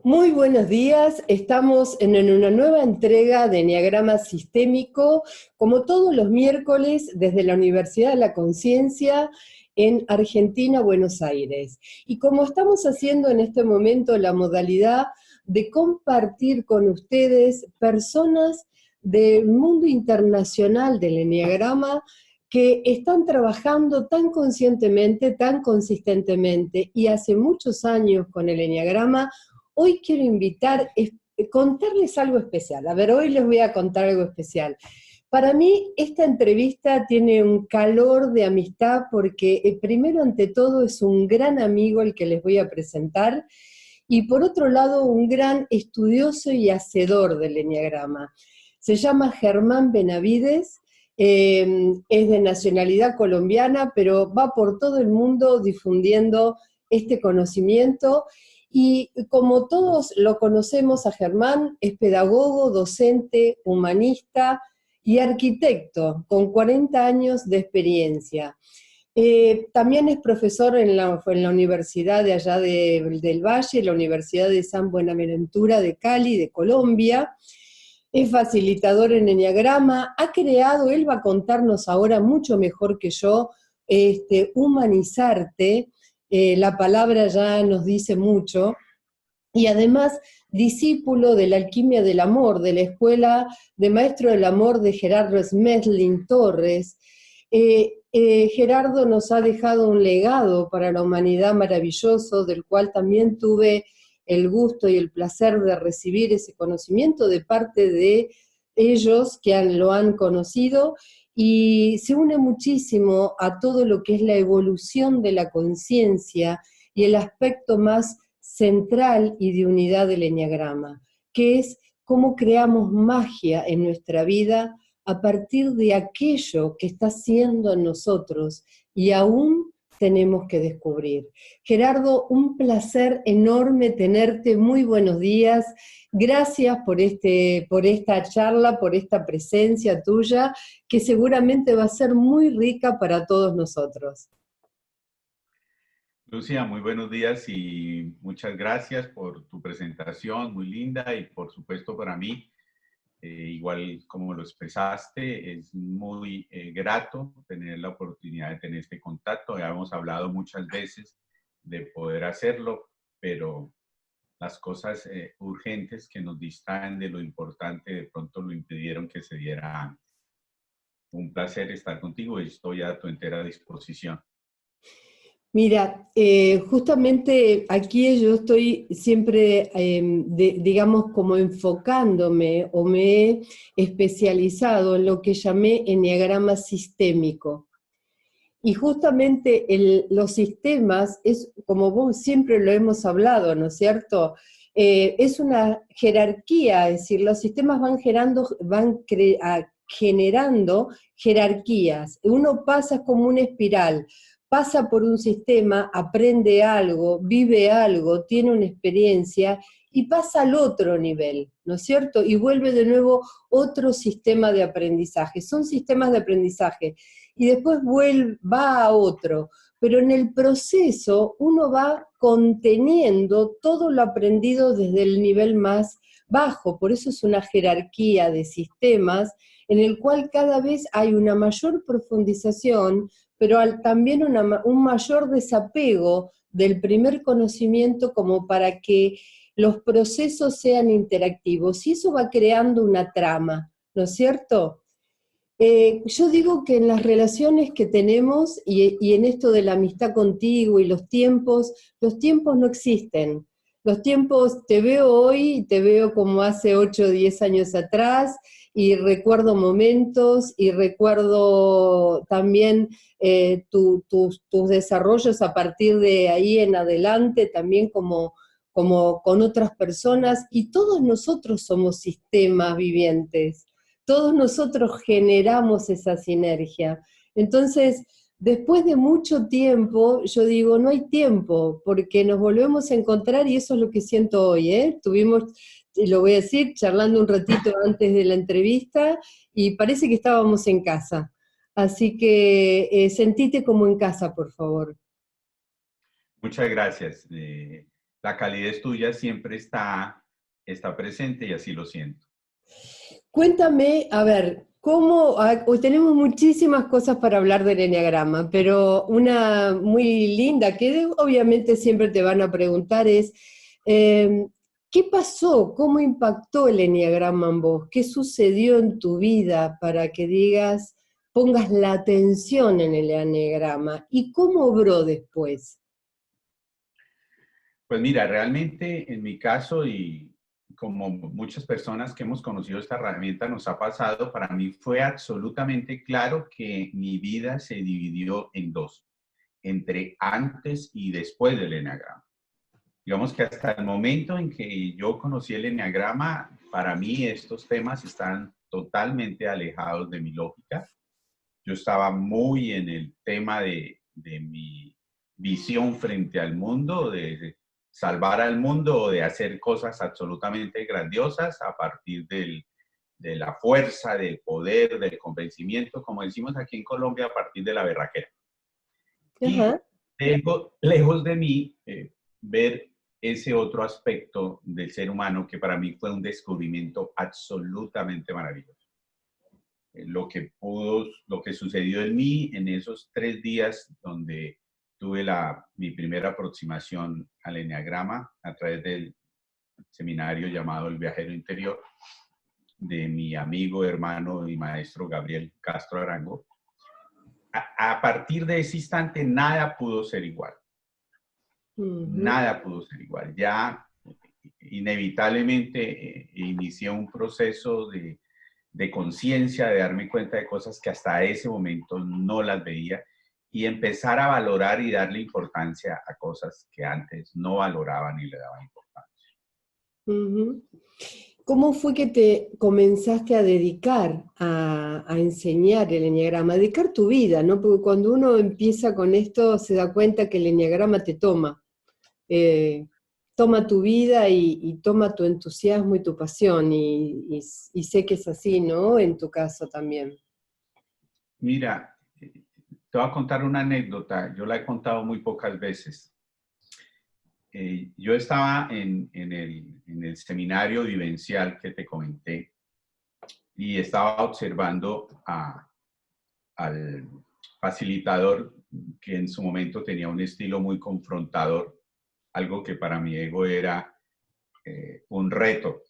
Muy buenos días, estamos en una nueva entrega de Enneagrama Sistémico, como todos los miércoles desde la Universidad de la Conciencia en Argentina, Buenos Aires. Y como estamos haciendo en este momento la modalidad de compartir con ustedes personas del mundo internacional del Enneagrama que están trabajando tan conscientemente, tan consistentemente y hace muchos años con el Enneagrama. Hoy quiero contarles algo especial. A ver, hoy les voy a contar algo especial. Para mí, esta entrevista tiene un calor de amistad porque, primero, ante todo, es un gran amigo el que les voy a presentar y, por otro lado, un gran estudioso y hacedor del Enneagrama. Se llama Germán Benavides, es de nacionalidad colombiana, pero va por todo el mundo difundiendo este conocimiento. Y como todos lo conocemos a Germán, es pedagogo, docente, humanista y arquitecto, con 40 años de experiencia. También es profesor en la Universidad de allá del Valle, la Universidad de San Buenaventura de Cali, de Colombia. Es facilitador en Enneagrama, ha creado, él va a contarnos ahora mucho mejor que yo, humanizarte, la palabra ya nos dice mucho, y además discípulo de la alquimia del amor, de la escuela de maestro del amor de Gerardo Smedlin Torres. Gerardo nos ha dejado un legado para la humanidad maravilloso, del cual también tuve el gusto y el placer de recibir ese conocimiento de parte de ellos que lo han conocido, y se une muchísimo a todo lo que es la evolución de la conciencia y el aspecto más central y de unidad del Enneagrama, que es cómo creamos magia en nuestra vida a partir de aquello que está siendo en nosotros y aún tenemos que descubrir. Gerardo, un placer enorme tenerte, muy buenos días, gracias por esta charla, por esta presencia tuya, que seguramente va a ser muy rica para todos nosotros. Lucia, muy buenos días y muchas gracias por tu presentación, muy linda, y por supuesto para mí, igual como lo expresaste, es muy grato tener la oportunidad de tener este contacto. Ya hemos hablado muchas veces de poder hacerlo, pero las cosas urgentes que nos distraen de lo importante de pronto lo impidieron que se diera antes. Un placer estar contigo y estoy a tu entera disposición. Mira, justamente aquí yo estoy siempre, digamos, como enfocándome o me he especializado en lo que llamé enneagrama sistémico. Y justamente los sistemas, es como vos siempre lo hemos hablado, ¿no es cierto? Es una jerarquía, es decir, los sistemas generando jerarquías. Uno pasa como una espiral, pasa por un sistema, aprende algo, vive algo, tiene una experiencia y pasa al otro nivel, ¿no es cierto? Y vuelve de nuevo otro sistema de aprendizaje. Son sistemas de aprendizaje y después va a otro, pero en el proceso uno va conteniendo todo lo aprendido desde el nivel más bajo, por eso es una jerarquía de sistemas en el cual cada vez hay una mayor profundización, pero también un mayor desapego del primer conocimiento como para que los procesos sean interactivos, y eso va creando una trama, ¿no es cierto? Yo digo que en las relaciones que tenemos y en esto de la amistad contigo y los tiempos no existen. Los tiempos, te veo hoy y te veo como hace 8 o 10 años atrás, y recuerdo momentos y recuerdo también tus desarrollos a partir de ahí en adelante, también como con otras personas, y todos nosotros somos sistemas vivientes. Todos nosotros generamos esa sinergia. Entonces, después de mucho tiempo, yo digo, no hay tiempo, porque nos volvemos a encontrar y eso es lo que siento hoy, ¿eh? Estuvimos, lo voy a decir, charlando un ratito antes de la entrevista y parece que estábamos en casa. Así que sentite como en casa, por favor. Muchas gracias. la calidez tuya siempre está presente y así lo siento. Cuéntame, a ver, hoy tenemos muchísimas cosas para hablar del eneagrama, pero una muy linda que obviamente siempre te van a preguntar es, eh, ¿qué pasó? ¿Cómo impactó el eneagrama en vos? ¿Qué sucedió en tu vida para que digas, pongas la atención en el eneagrama? ¿Y cómo obró después? Pues mira, realmente en mi caso y como muchas personas que hemos conocido esta herramienta nos ha pasado, para mí fue absolutamente claro que mi vida se dividió en dos, entre antes y después del eneagrama. Digamos que hasta el momento en que yo conocí el eneagrama, para mí estos temas están totalmente alejados de mi lógica. Yo estaba muy en el tema de mi visión frente al mundo, de salvar al mundo o de hacer cosas absolutamente grandiosas a partir de la fuerza, del poder, del convencimiento, como decimos aquí en Colombia, a partir de la berraquera. Y Ajá. lejos de mí ver ese otro aspecto del ser humano que para mí fue un descubrimiento absolutamente maravilloso. Lo que sucedió en mí en esos 3 días donde tuve mi primera aproximación al eneagrama a través del seminario llamado El Viajero Interior de mi amigo, hermano y maestro Gabriel Castro Arango. A partir de ese instante nada pudo ser igual. Nada pudo ser igual. Ya inevitablemente inicié un proceso de conciencia, de darme cuenta de cosas que hasta ese momento no las veía y empezar a valorar y darle importancia a cosas que antes no valoraba ni le daba importancia. Ujú. ¿Cómo fue que te comenzaste a dedicar a enseñar el eneagrama, a dedicar tu vida, ¿no? Porque cuando uno empieza con esto se da cuenta que el eneagrama te toma, eh, toma tu vida y toma tu entusiasmo y tu pasión, y sé que es así, ¿no? En tu caso también. Mira, te voy a contar una anécdota, yo la he contado muy pocas veces. Yo estaba en el seminario vivencial que te comenté y estaba observando al facilitador que en su momento tenía un estilo muy confrontador, algo que para mi ego era un reto.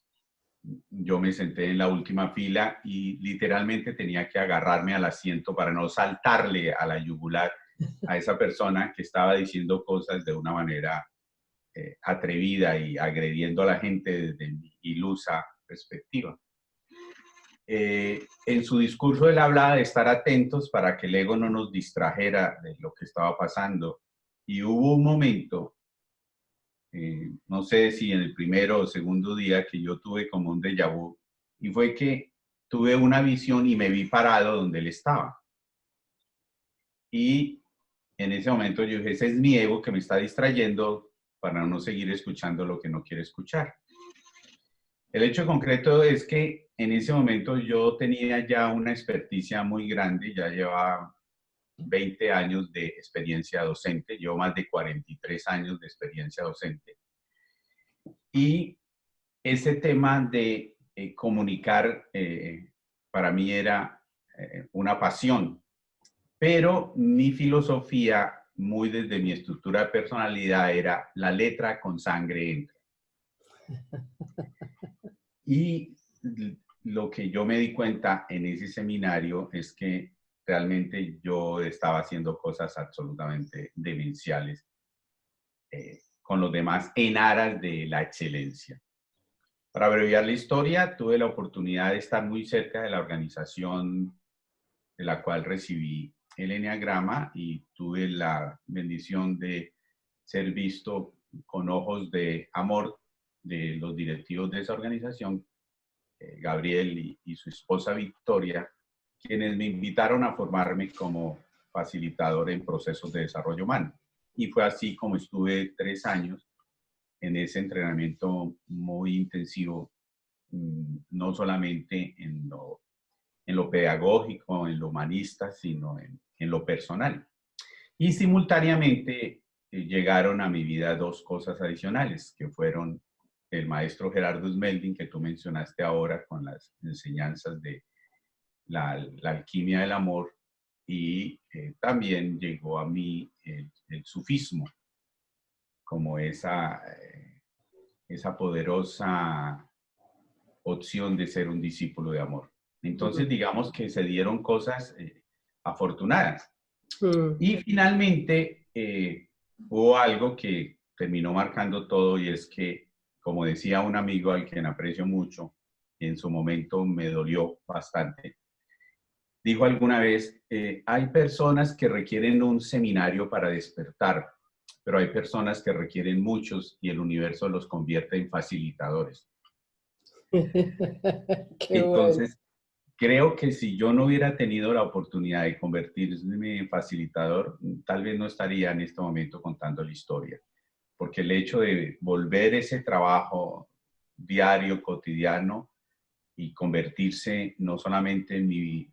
Yo me senté en la última fila y literalmente tenía que agarrarme al asiento para no saltarle a la yugular a esa persona que estaba diciendo cosas de una manera atrevida y agrediendo a la gente desde mi ilusa perspectiva. En su discurso él hablaba de estar atentos para que el ego no nos distrajera de lo que estaba pasando. Y hubo un momento, no sé si en el primero o segundo día, que yo tuve como un déjà vu, y fue que tuve una visión y me vi parado donde él estaba. Y en ese momento yo dije, ese es mi ego que me está distrayendo para no seguir escuchando lo que no quiere escuchar. El hecho concreto es que en ese momento yo tenía ya una experticia muy grande, ya llevaba 20 años de experiencia docente, llevo más de 43 años de experiencia docente. Y ese tema de comunicar para mí era una pasión, pero mi filosofía, muy desde mi estructura de personalidad, era la letra con sangre entra. Y lo que yo me di cuenta en ese seminario es que realmente yo estaba haciendo cosas absolutamente demenciales con los demás en aras de la excelencia. Para abreviar la historia, tuve la oportunidad de estar muy cerca de la organización de la cual recibí el eneagrama y tuve la bendición de ser visto con ojos de amor de los directivos de esa organización, Gabriel y su esposa Victoria, quienes me invitaron a formarme como facilitador en procesos de desarrollo humano. Y fue así como estuve 3 años en ese entrenamiento muy intensivo, no solamente en lo pedagógico, en lo humanista, sino en lo personal. Y simultáneamente llegaron a mi vida dos cosas adicionales, que fueron el maestro Gerardo Smelding, que tú mencionaste ahora con las enseñanzas de la alquimia del amor, y también llegó a mí el sufismo, como esa poderosa opción de ser un discípulo de amor. Entonces, digamos que se dieron cosas afortunadas. Y finalmente, hubo algo que terminó marcando todo, y es que, como decía un amigo al quien aprecio mucho, y en su momento me dolió bastante, dijo alguna vez, hay personas que requieren un seminario para despertar, pero hay personas que requieren muchos y el universo los convierte en facilitadores. Qué bueno. Entonces, creo que si yo no hubiera tenido la oportunidad de convertirme en facilitador, tal vez no estaría en este momento contando la historia, porque el hecho de volver ese trabajo diario, cotidiano, y convertirse no solamente en mi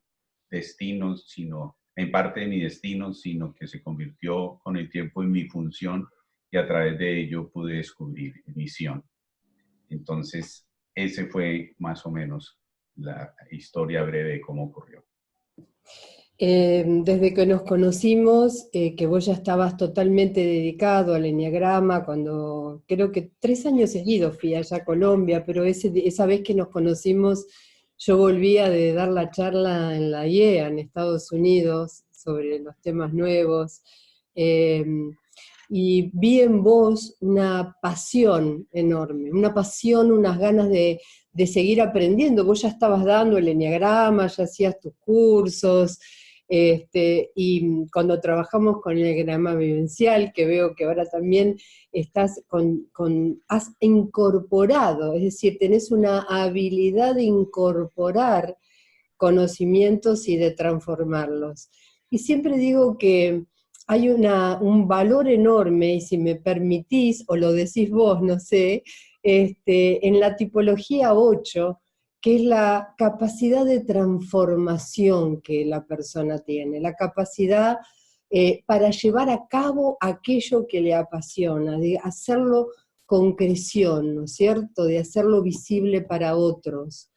destino, sino en parte de mi destino, sino que se convirtió con el tiempo en mi función, y a través de ello pude descubrir misión. Entonces, ese fue más o menos la historia breve de cómo ocurrió. Desde que nos conocimos, que vos ya estabas totalmente dedicado al eneagrama, cuando creo que 3 años seguidos fui allá a Colombia, pero esa vez que nos conocimos, yo volvía de dar la charla en la IEA, en Estados Unidos, sobre los temas nuevos, eh, y vi en vos una pasión enorme, una pasión, unas ganas de seguir aprendiendo. Vos ya estabas dando el eneagrama, ya hacías tus cursos, y cuando trabajamos con el eneagrama vivencial, que veo que ahora también estás has incorporado, es decir, tenés una habilidad de incorporar conocimientos y de transformarlos. Y siempre digo que hay un valor enorme, y si me permitís, o lo decís vos, no sé, en la tipología 8, que es la capacidad de transformación que la persona tiene, la capacidad para llevar a cabo aquello que le apasiona, de hacerlo concreción, ¿no es cierto?, de hacerlo visible para otros.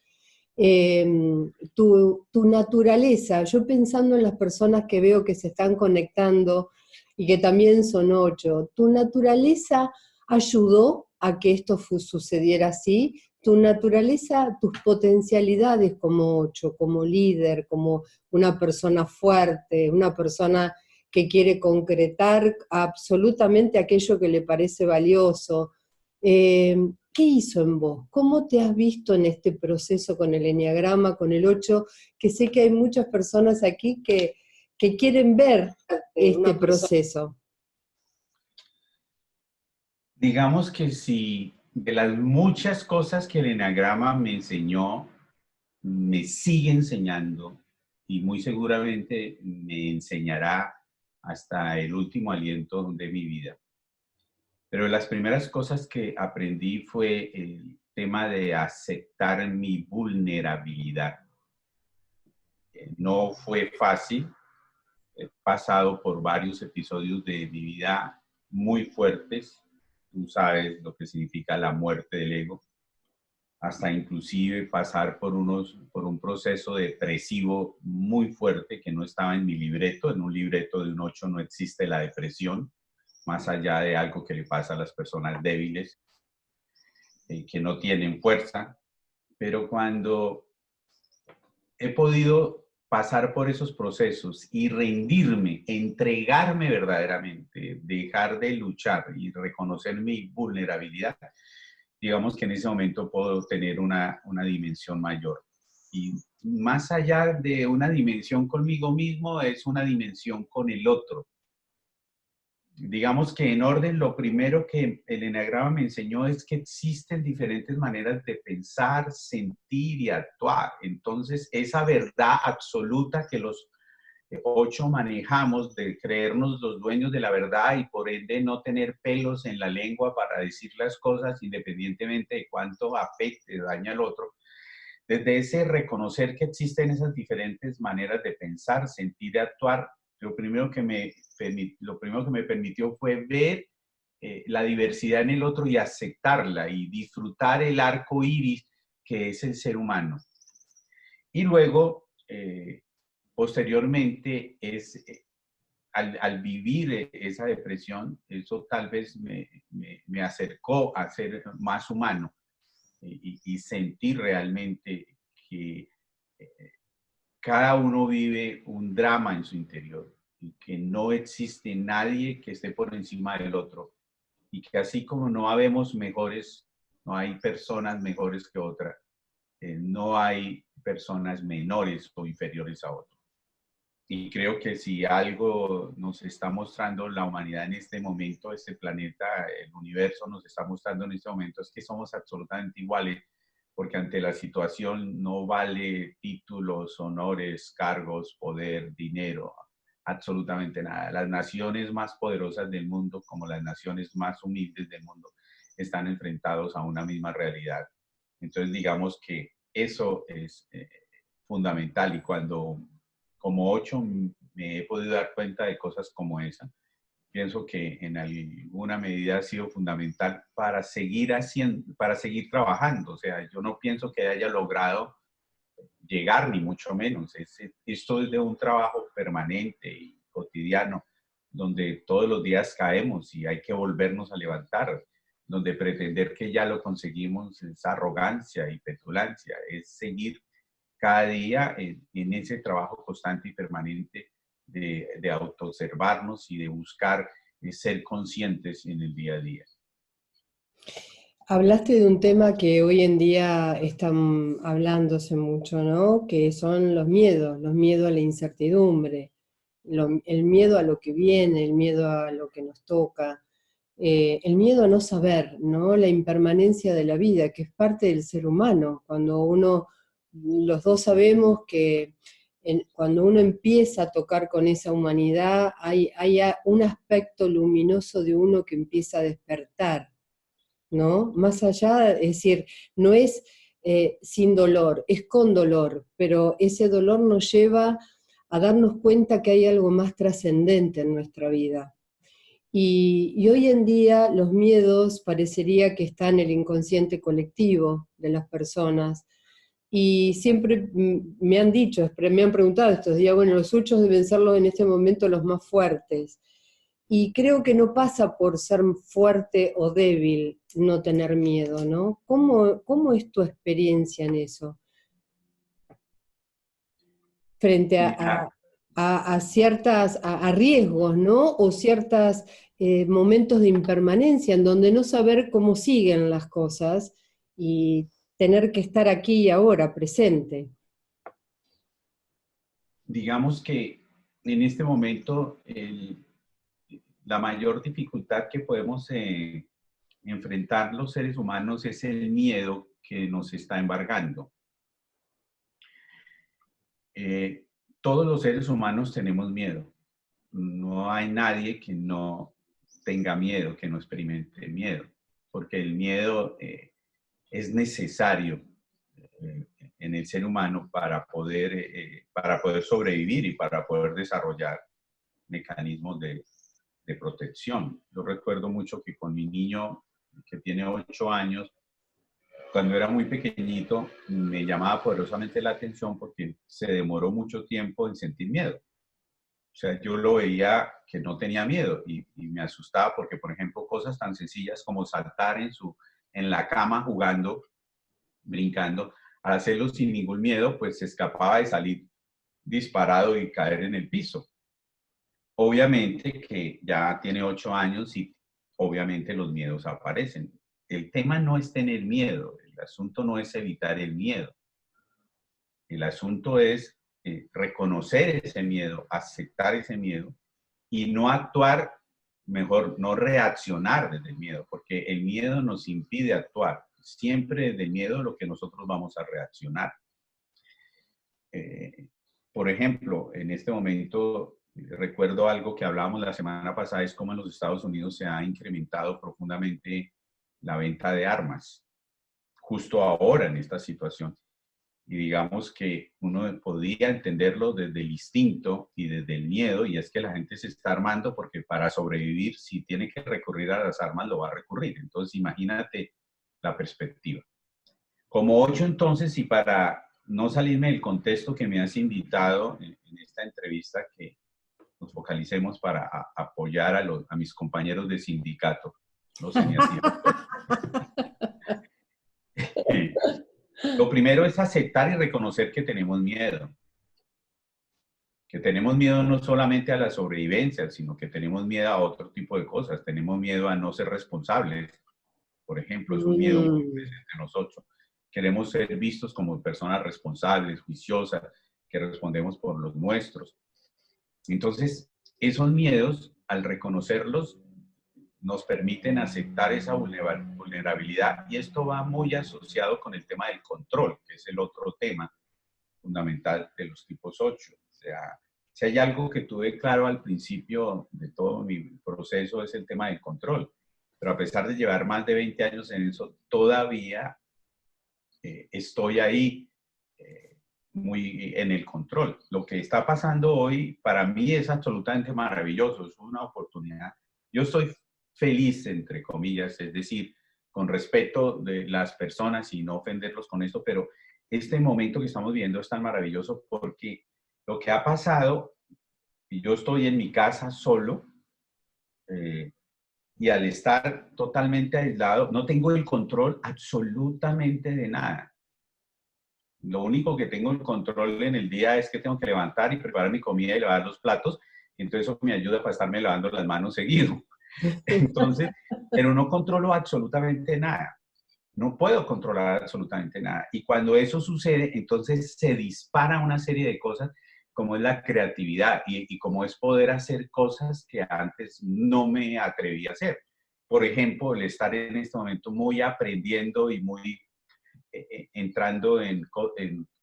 Tu naturaleza, yo pensando en las personas que veo que se están conectando y que también son 8, tu naturaleza ayudó a que esto sucediera así, tu naturaleza, tus potencialidades como 8, como líder, como una persona fuerte, una persona que quiere concretar absolutamente aquello que le parece valioso. ¿Qué hizo en vos? ¿Cómo te has visto en este proceso con el eneagrama, con el 8? Que sé que hay muchas personas aquí que quieren ver este proceso. Digamos que si de las muchas cosas que el eneagrama me enseñó, me sigue enseñando, y muy seguramente me enseñará hasta el último aliento de mi vida. Pero las primeras cosas que aprendí fue el tema de aceptar mi vulnerabilidad. No fue fácil. He pasado por varios episodios de mi vida muy fuertes. Tú sabes lo que significa la muerte del ego, hasta inclusive pasar por un proceso depresivo muy fuerte que no estaba en mi libreto. En un libreto de un 8 no existe la depresión, más allá de algo que le pasa a las personas débiles, que no tienen fuerza. Pero cuando he podido pasar por esos procesos y rendirme, entregarme verdaderamente, dejar de luchar y reconocer mi vulnerabilidad, digamos que en ese momento puedo tener una dimensión mayor. Y más allá de una dimensión conmigo mismo, es una dimensión con el otro. Digamos que en orden, lo primero que el eneagrama me enseñó es que existen diferentes maneras de pensar, sentir y actuar. Entonces, esa verdad absoluta que los 8 manejamos, de creernos los dueños de la verdad y por ende no tener pelos en la lengua para decir las cosas independientemente de cuánto afecte, daña al otro. Desde ese reconocer que existen esas diferentes maneras de pensar, sentir y actuar, lo primero que me permitió fue ver la diversidad en el otro y aceptarla y disfrutar el arco iris que es el ser humano. Y luego, posteriormente, al vivir esa depresión, eso tal vez me acercó a ser más humano y sentir realmente que cada uno vive un drama en su interior y que no existe nadie que esté por encima del otro y que así como no habemos mejores, no hay personas mejores que otras, no hay personas menores o inferiores a otras. Y creo que si algo nos está mostrando la humanidad en este momento, este planeta, el universo nos está mostrando en este momento, es que somos absolutamente iguales, porque ante la situación no vale títulos, honores, cargos, poder, dinero, absolutamente nada. Las naciones más poderosas del mundo, como las naciones más humildes del mundo, están enfrentados a una misma realidad. Entonces, digamos que eso es fundamental y cuando como 8 me he podido dar cuenta de cosas como esa. Pienso que en alguna medida ha sido fundamental para seguir haciendo, para seguir trabajando. O sea, yo no pienso que haya logrado llegar, ni mucho menos. Esto es de un trabajo permanente y cotidiano, donde todos los días caemos y hay que volvernos a levantar, donde pretender que ya lo conseguimos es arrogancia y petulancia, es seguir cada día en ese trabajo constante y permanente de autoobservarnos y de buscar ser conscientes en el día a día. Hablaste de un tema que hoy en día están hablándose mucho, ¿no? Que son los miedos a la incertidumbre, el miedo a lo que viene, el miedo a lo que nos toca, el miedo a no saber, ¿no? La impermanencia de la vida, que es parte del ser humano. Los dos sabemos que cuando uno empieza a tocar con esa humanidad, hay un aspecto luminoso de uno que empieza a despertar, ¿no? Más allá, es decir, no es sin dolor, es con dolor, pero ese dolor nos lleva a darnos cuenta que hay algo más trascendente en nuestra vida. Y hoy en día los miedos parecería que están en el inconsciente colectivo de las personas. Y siempre me han dicho, me han preguntado estos días, bueno, los suyos deben ser en este momento los más fuertes. Y creo que no pasa por ser fuerte o débil no tener miedo, ¿no? ¿Cómo es tu experiencia en eso? Frente Mira, a riesgos, ¿no? O ciertos momentos de impermanencia en donde no saber cómo siguen las cosas y tener que estar aquí y ahora, presente. digamos que en este momento la mayor dificultad que podemos enfrentar los seres humanos es el miedo que nos está embargando. Eh, todos los seres humanos tenemos miedo. No hay nadie que no tenga miedo, que no experimente miedo, porque el miedo es necesario en el ser humano para poder sobrevivir y para poder desarrollar mecanismos de protección. Yo recuerdo mucho que con mi niño, que tiene 8 años, cuando era muy pequeñito, me llamaba poderosamente la atención porque se demoró mucho tiempo en sentir miedo. O sea, yo lo veía que no tenía miedo y me asustaba porque, por ejemplo, cosas tan sencillas como saltar en la cama jugando, brincando, al hacerlo sin ningún miedo, pues se escapaba de salir disparado y caer en el piso. Obviamente que ya tiene 8 años y obviamente los miedos aparecen. El tema no es tener miedo, el asunto no es evitar el miedo. El asunto es reconocer ese miedo, aceptar ese miedo y no actuar, mejor, no reaccionar desde el miedo, porque el miedo nos impide actuar. Siempre desde el miedo lo que nosotros vamos a reaccionar. Por ejemplo, en este momento recuerdo algo que hablábamos la semana pasada, es cómo en los Estados Unidos se ha incrementado profundamente la venta de armas, justo ahora en esta situación. y digamos que uno podía entenderlo desde el instinto y desde el miedo, y es que la gente se está armando porque para sobrevivir, si tiene que recurrir a las armas, lo va a recurrir. Entonces, imagínate la perspectiva. Como 8, entonces, y para no salirme del contexto que me has invitado en esta entrevista, que nos focalicemos para apoyar a mis compañeros de sindicato, los semiasientos. Lo primero es aceptar y reconocer que tenemos miedo. Que tenemos miedo no solamente a la sobrevivencia, sino que tenemos miedo a otro tipo de cosas. Tenemos miedo a no ser responsables. Por ejemplo, es un miedo muy Mm. presente en nosotros. Queremos ser vistos como personas responsables, juiciosas, que respondemos por los nuestros. Entonces, esos miedos, al reconocerlos, nos permiten aceptar esa vulnerabilidad. Y esto va muy asociado con el tema del control, que es el otro tema fundamental de los tipos 8. O sea, si hay algo que tuve claro al principio de todo mi proceso es el tema del control. Pero a pesar de llevar más de 20 años en eso, todavía estoy ahí muy en el control. Lo que está pasando hoy para mí es absolutamente maravilloso, es una oportunidad. Yo estoy feliz, entre comillas, es decir, con respeto de las personas y no ofenderlos con esto, pero este momento que estamos viendo es tan maravilloso porque lo que ha pasado, y yo estoy en mi casa solo, eh, y al estar totalmente aislado, no tengo el control absolutamente de nada. Lo único que tengo el control en el día es que tengo que levantar y preparar mi comida y lavar los platos, y entonces eso me ayuda para estarme lavando las manos seguido. Entonces, pero no controlo absolutamente nada. No puedo controlar absolutamente nada. Y cuando eso sucede, entonces se dispara una serie de cosas como es la creatividad y como es poder hacer cosas que antes no me atreví a hacer. Por ejemplo, el estar en este momento muy aprendiendo y muy entrando en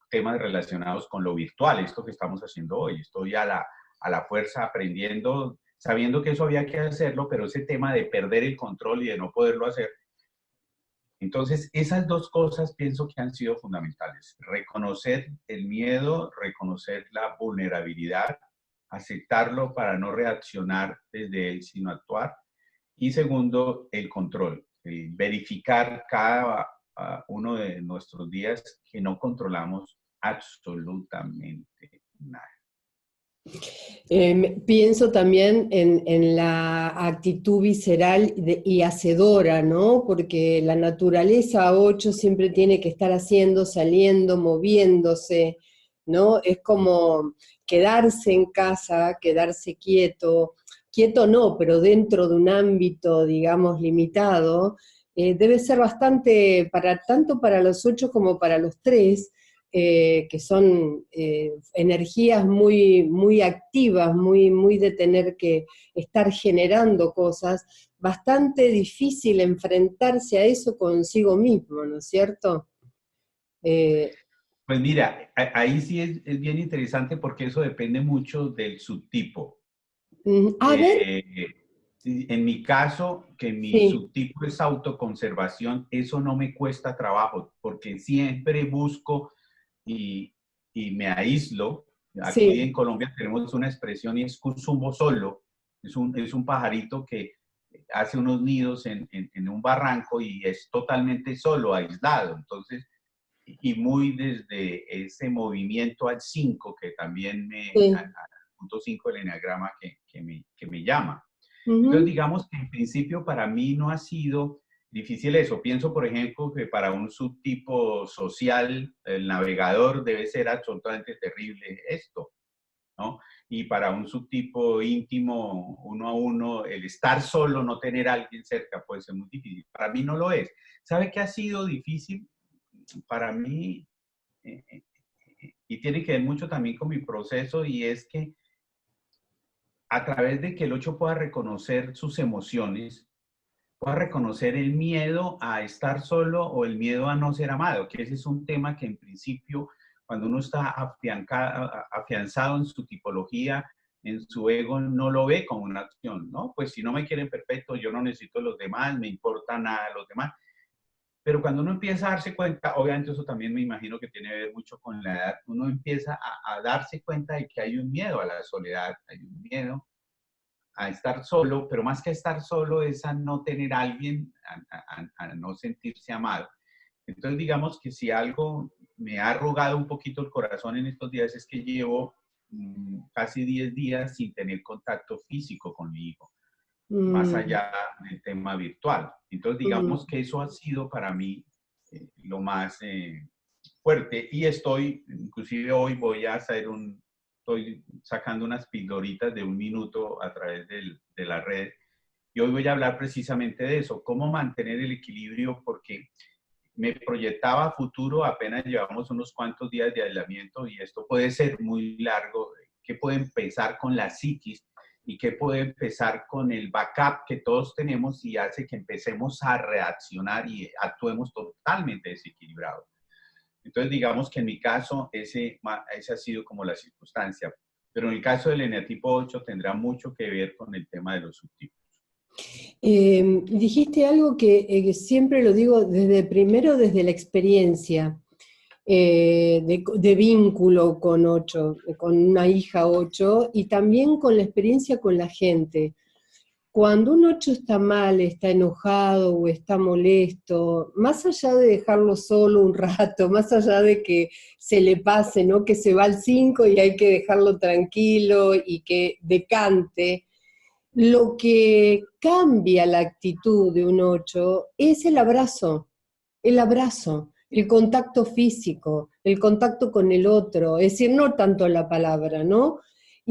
temas relacionados con lo virtual, esto que estamos haciendo hoy. Estoy a la fuerza aprendiendo, sabiendo que eso había que hacerlo, pero ese tema de perder el control y de no poderlo hacer. Entonces, esas dos cosas pienso que han sido fundamentales. Reconocer el miedo, reconocer la vulnerabilidad, aceptarlo para no reaccionar desde él, sino actuar. Y segundo, el control, el verificar cada uno de nuestros días que no controlamos absolutamente nada. Pienso también en la actitud visceral y hacedora, ¿no? Porque la naturaleza 8 siempre tiene que estar haciendo, saliendo, moviéndose, ¿no? Es como quedarse en casa, quedarse quieto, quieto no, pero dentro de un ámbito, digamos, limitado, debe ser bastante, tanto para los 8 como para los 3, que son energías muy, muy activas, muy, muy de tener que estar generando cosas, bastante difícil enfrentarse a eso consigo mismo, ¿no es cierto? Eh, Pues mira, ahí sí es bien interesante porque eso depende mucho del subtipo. a ver, En mi caso, que mi sí, subtipo es autoconservación, eso no me cuesta trabajo, porque siempre busco y, y me aíslo. Aquí sí, en Colombia tenemos una expresión y es cuzumbo solo. Es un pajarito que hace unos nidos en un barranco y es totalmente solo, aislado. Entonces, y muy desde ese movimiento al 5 que también al sí. punto 5 del eneagrama que me llama. Entonces, Ujú. digamos que en principio para mí no ha sido difícil eso. Pienso, por ejemplo, que para un subtipo social, el navegador debe ser absolutamente terrible esto, ¿no? Y para un subtipo íntimo, uno a uno, el estar solo, no tener a alguien cerca, puede ser muy difícil. Para mí no lo es. ¿Sabe qué ha sido difícil? Para mí, eh, eh, y tiene que ver mucho también con mi proceso, y es que a través de que el 8 pueda reconocer sus emociones, pueda reconocer el miedo a estar solo o el miedo a no ser amado, que ese es un tema que en principio, cuando uno está afianzado en su tipología, en su ego, no lo ve como una acción, ¿no? Pues si no me quieren perfecto, yo no necesito a los demás, me importa nada a los demás. Pero cuando uno empieza a darse cuenta, obviamente eso también me imagino que tiene que ver mucho con la edad, uno empieza a darse cuenta de que hay un miedo a la soledad, hay un miedo a estar solo, pero más que estar solo es a no tener a alguien, a no sentirse amado. Entonces, digamos que si algo me ha arrugado un poquito el corazón en estos días es que llevo casi 10 días sin tener contacto físico con mi hijo, más Mm, allá del tema virtual. Entonces, digamos mm. que eso ha sido para mí lo más fuerte y estoy, inclusive hoy voy a hacer estoy sacando unas pildoritas de 1 minuto a través de la red y hoy voy a hablar precisamente de eso, cómo mantener el equilibrio porque me proyectaba a futuro, apenas llevamos unos cuantos días de aislamiento y esto puede ser muy largo, que puede empezar con la psiquis y que puede empezar con el backup que todos tenemos y hace que empecemos a reaccionar y actuemos totalmente desequilibrados. Entonces, digamos que en mi caso, ese ha sido como la circunstancia, pero en el caso del eneatipo 8 tendrá mucho que ver con el tema de los subtipos. Dijiste algo que siempre lo digo primero desde la experiencia de vínculo con 8, con una hija 8, y también con la experiencia con la gente. Cuando un 8 está mal, está enojado o está molesto, más allá de dejarlo solo un rato, más allá de que se le pase, ¿no? Que se va al 5 y hay que dejarlo tranquilo y que decante, lo que cambia la actitud de un 8 es el abrazo, el contacto físico, el contacto con el otro, es decir, no tanto la palabra, ¿no?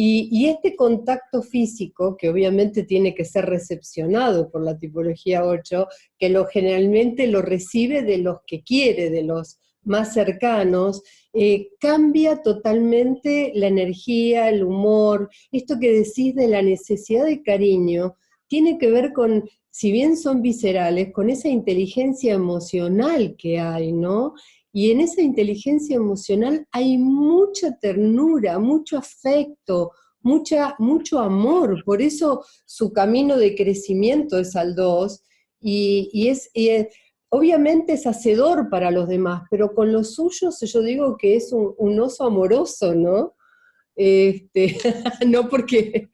Y este contacto físico, que obviamente tiene que ser recepcionado por la tipología 8, que generalmente lo recibe de los que quiere, de los más cercanos, cambia totalmente la energía, el humor. Esto que decís de la necesidad de cariño tiene que ver con, si bien son viscerales, con esa inteligencia emocional que hay, ¿no? Y en esa inteligencia emocional hay mucha ternura, mucho afecto, mucho amor. Por eso su camino de crecimiento es al 2 obviamente es hacedor para los demás, pero con los suyos yo digo que es un oso amoroso, ¿no? No porque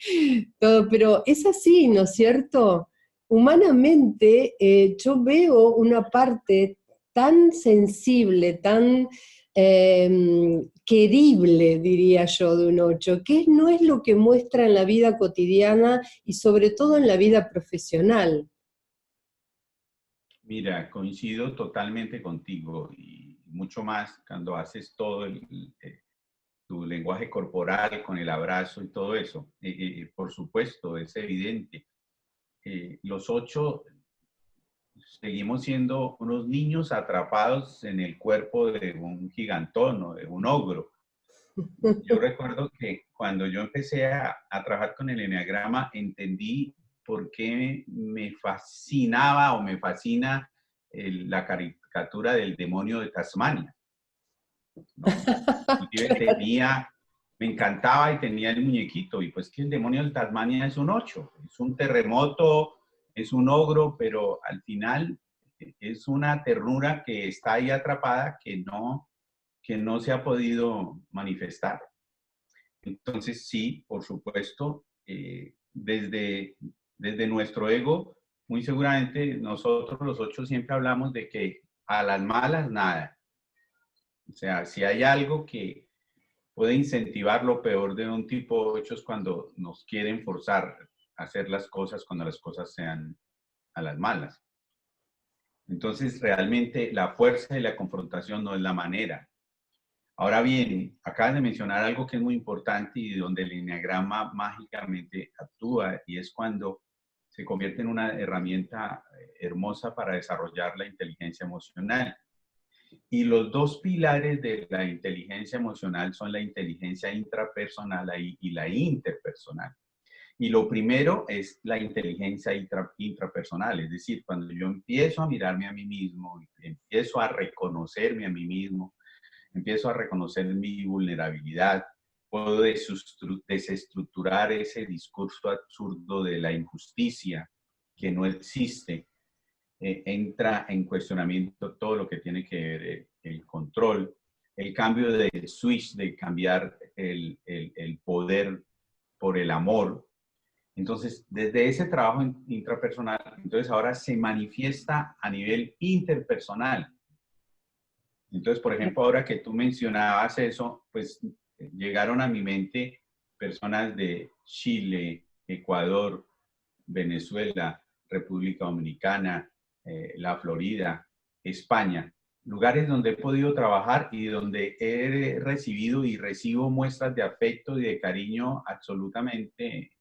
todo, pero es así, ¿no es cierto? Humanamente, yo veo una parte tan sensible, tan querible, diría yo, de un 8, que no es lo que muestra en la vida cotidiana y sobre todo en la vida profesional. Mira, coincido totalmente contigo y mucho más cuando haces todo tu lenguaje corporal con el abrazo y todo eso. Por supuesto, es evidente. Los 8 seguimos siendo unos niños atrapados en el cuerpo de un gigantón o de un ogro. Yo recuerdo que cuando yo empecé a trabajar con el eneagrama, entendí por qué me fascinaba o me fascina la caricatura del demonio de Tasmania, ¿no? Inclusive me encantaba y tenía el muñequito, y pues que el demonio de Tasmania es un 8, es un terremoto, es un ogro, pero al final es una ternura que está ahí atrapada que no se ha podido manifestar. Entonces, sí, por supuesto, desde nuestro ego, muy seguramente nosotros los 8 siempre hablamos de que a las malas nada. O sea, si hay algo que puede incentivar lo peor de un tipo 8 es cuando nos quieren forzar a hacer las cosas cuando las cosas sean a las malas. Entonces, realmente la fuerza y la confrontación no es la manera. Ahora bien, acabas de mencionar algo que es muy importante y donde el enneagrama mágicamente actúa y es cuando se convierte en una herramienta hermosa para desarrollar la inteligencia emocional. Y los dos pilares de la inteligencia emocional son la inteligencia intrapersonal y la interpersonal. Y lo primero es la inteligencia intrapersonal, es decir, cuando yo empiezo a mirarme a mí mismo, empiezo a reconocerme a mí mismo, empiezo a reconocer mi vulnerabilidad, puedo desestructurar ese discurso absurdo de la injusticia que no existe entra en cuestionamiento todo lo que tiene que ver el control, el cambio de switch, de cambiar el poder por el amor. Entonces, desde ese trabajo intrapersonal, entonces ahora se manifiesta a nivel interpersonal. Entonces, por ejemplo, ahora que tú mencionabas eso, pues llegaron a mi mente personas de Chile, Ecuador, Venezuela, República Dominicana, la Florida, España, lugares donde he podido trabajar y donde he recibido y recibo muestras de afecto y de cariño absolutamente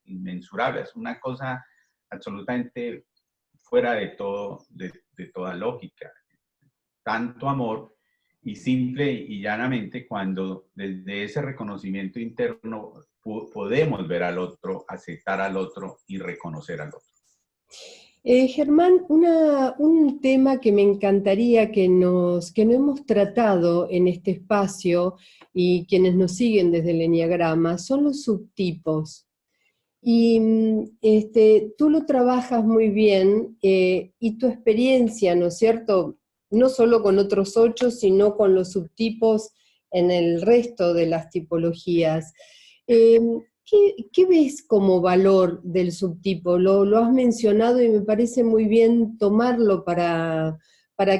inmensurable. Es una cosa absolutamente fuera de todo, de toda lógica. Tanto amor y simple y llanamente cuando desde ese reconocimiento interno podemos ver al otro, aceptar al otro y reconocer al otro. Germán, un tema que me encantaría que no hemos tratado en este espacio y quienes nos siguen desde el Eneagrama son los subtipos. Y tú lo trabajas muy bien y tu experiencia, ¿no es cierto? No solo con otros 8, sino con los subtipos en el resto de las tipologías. Eh, ¿Qué ves como valor del subtipo? Lo has mencionado y me parece muy bien tomarlo para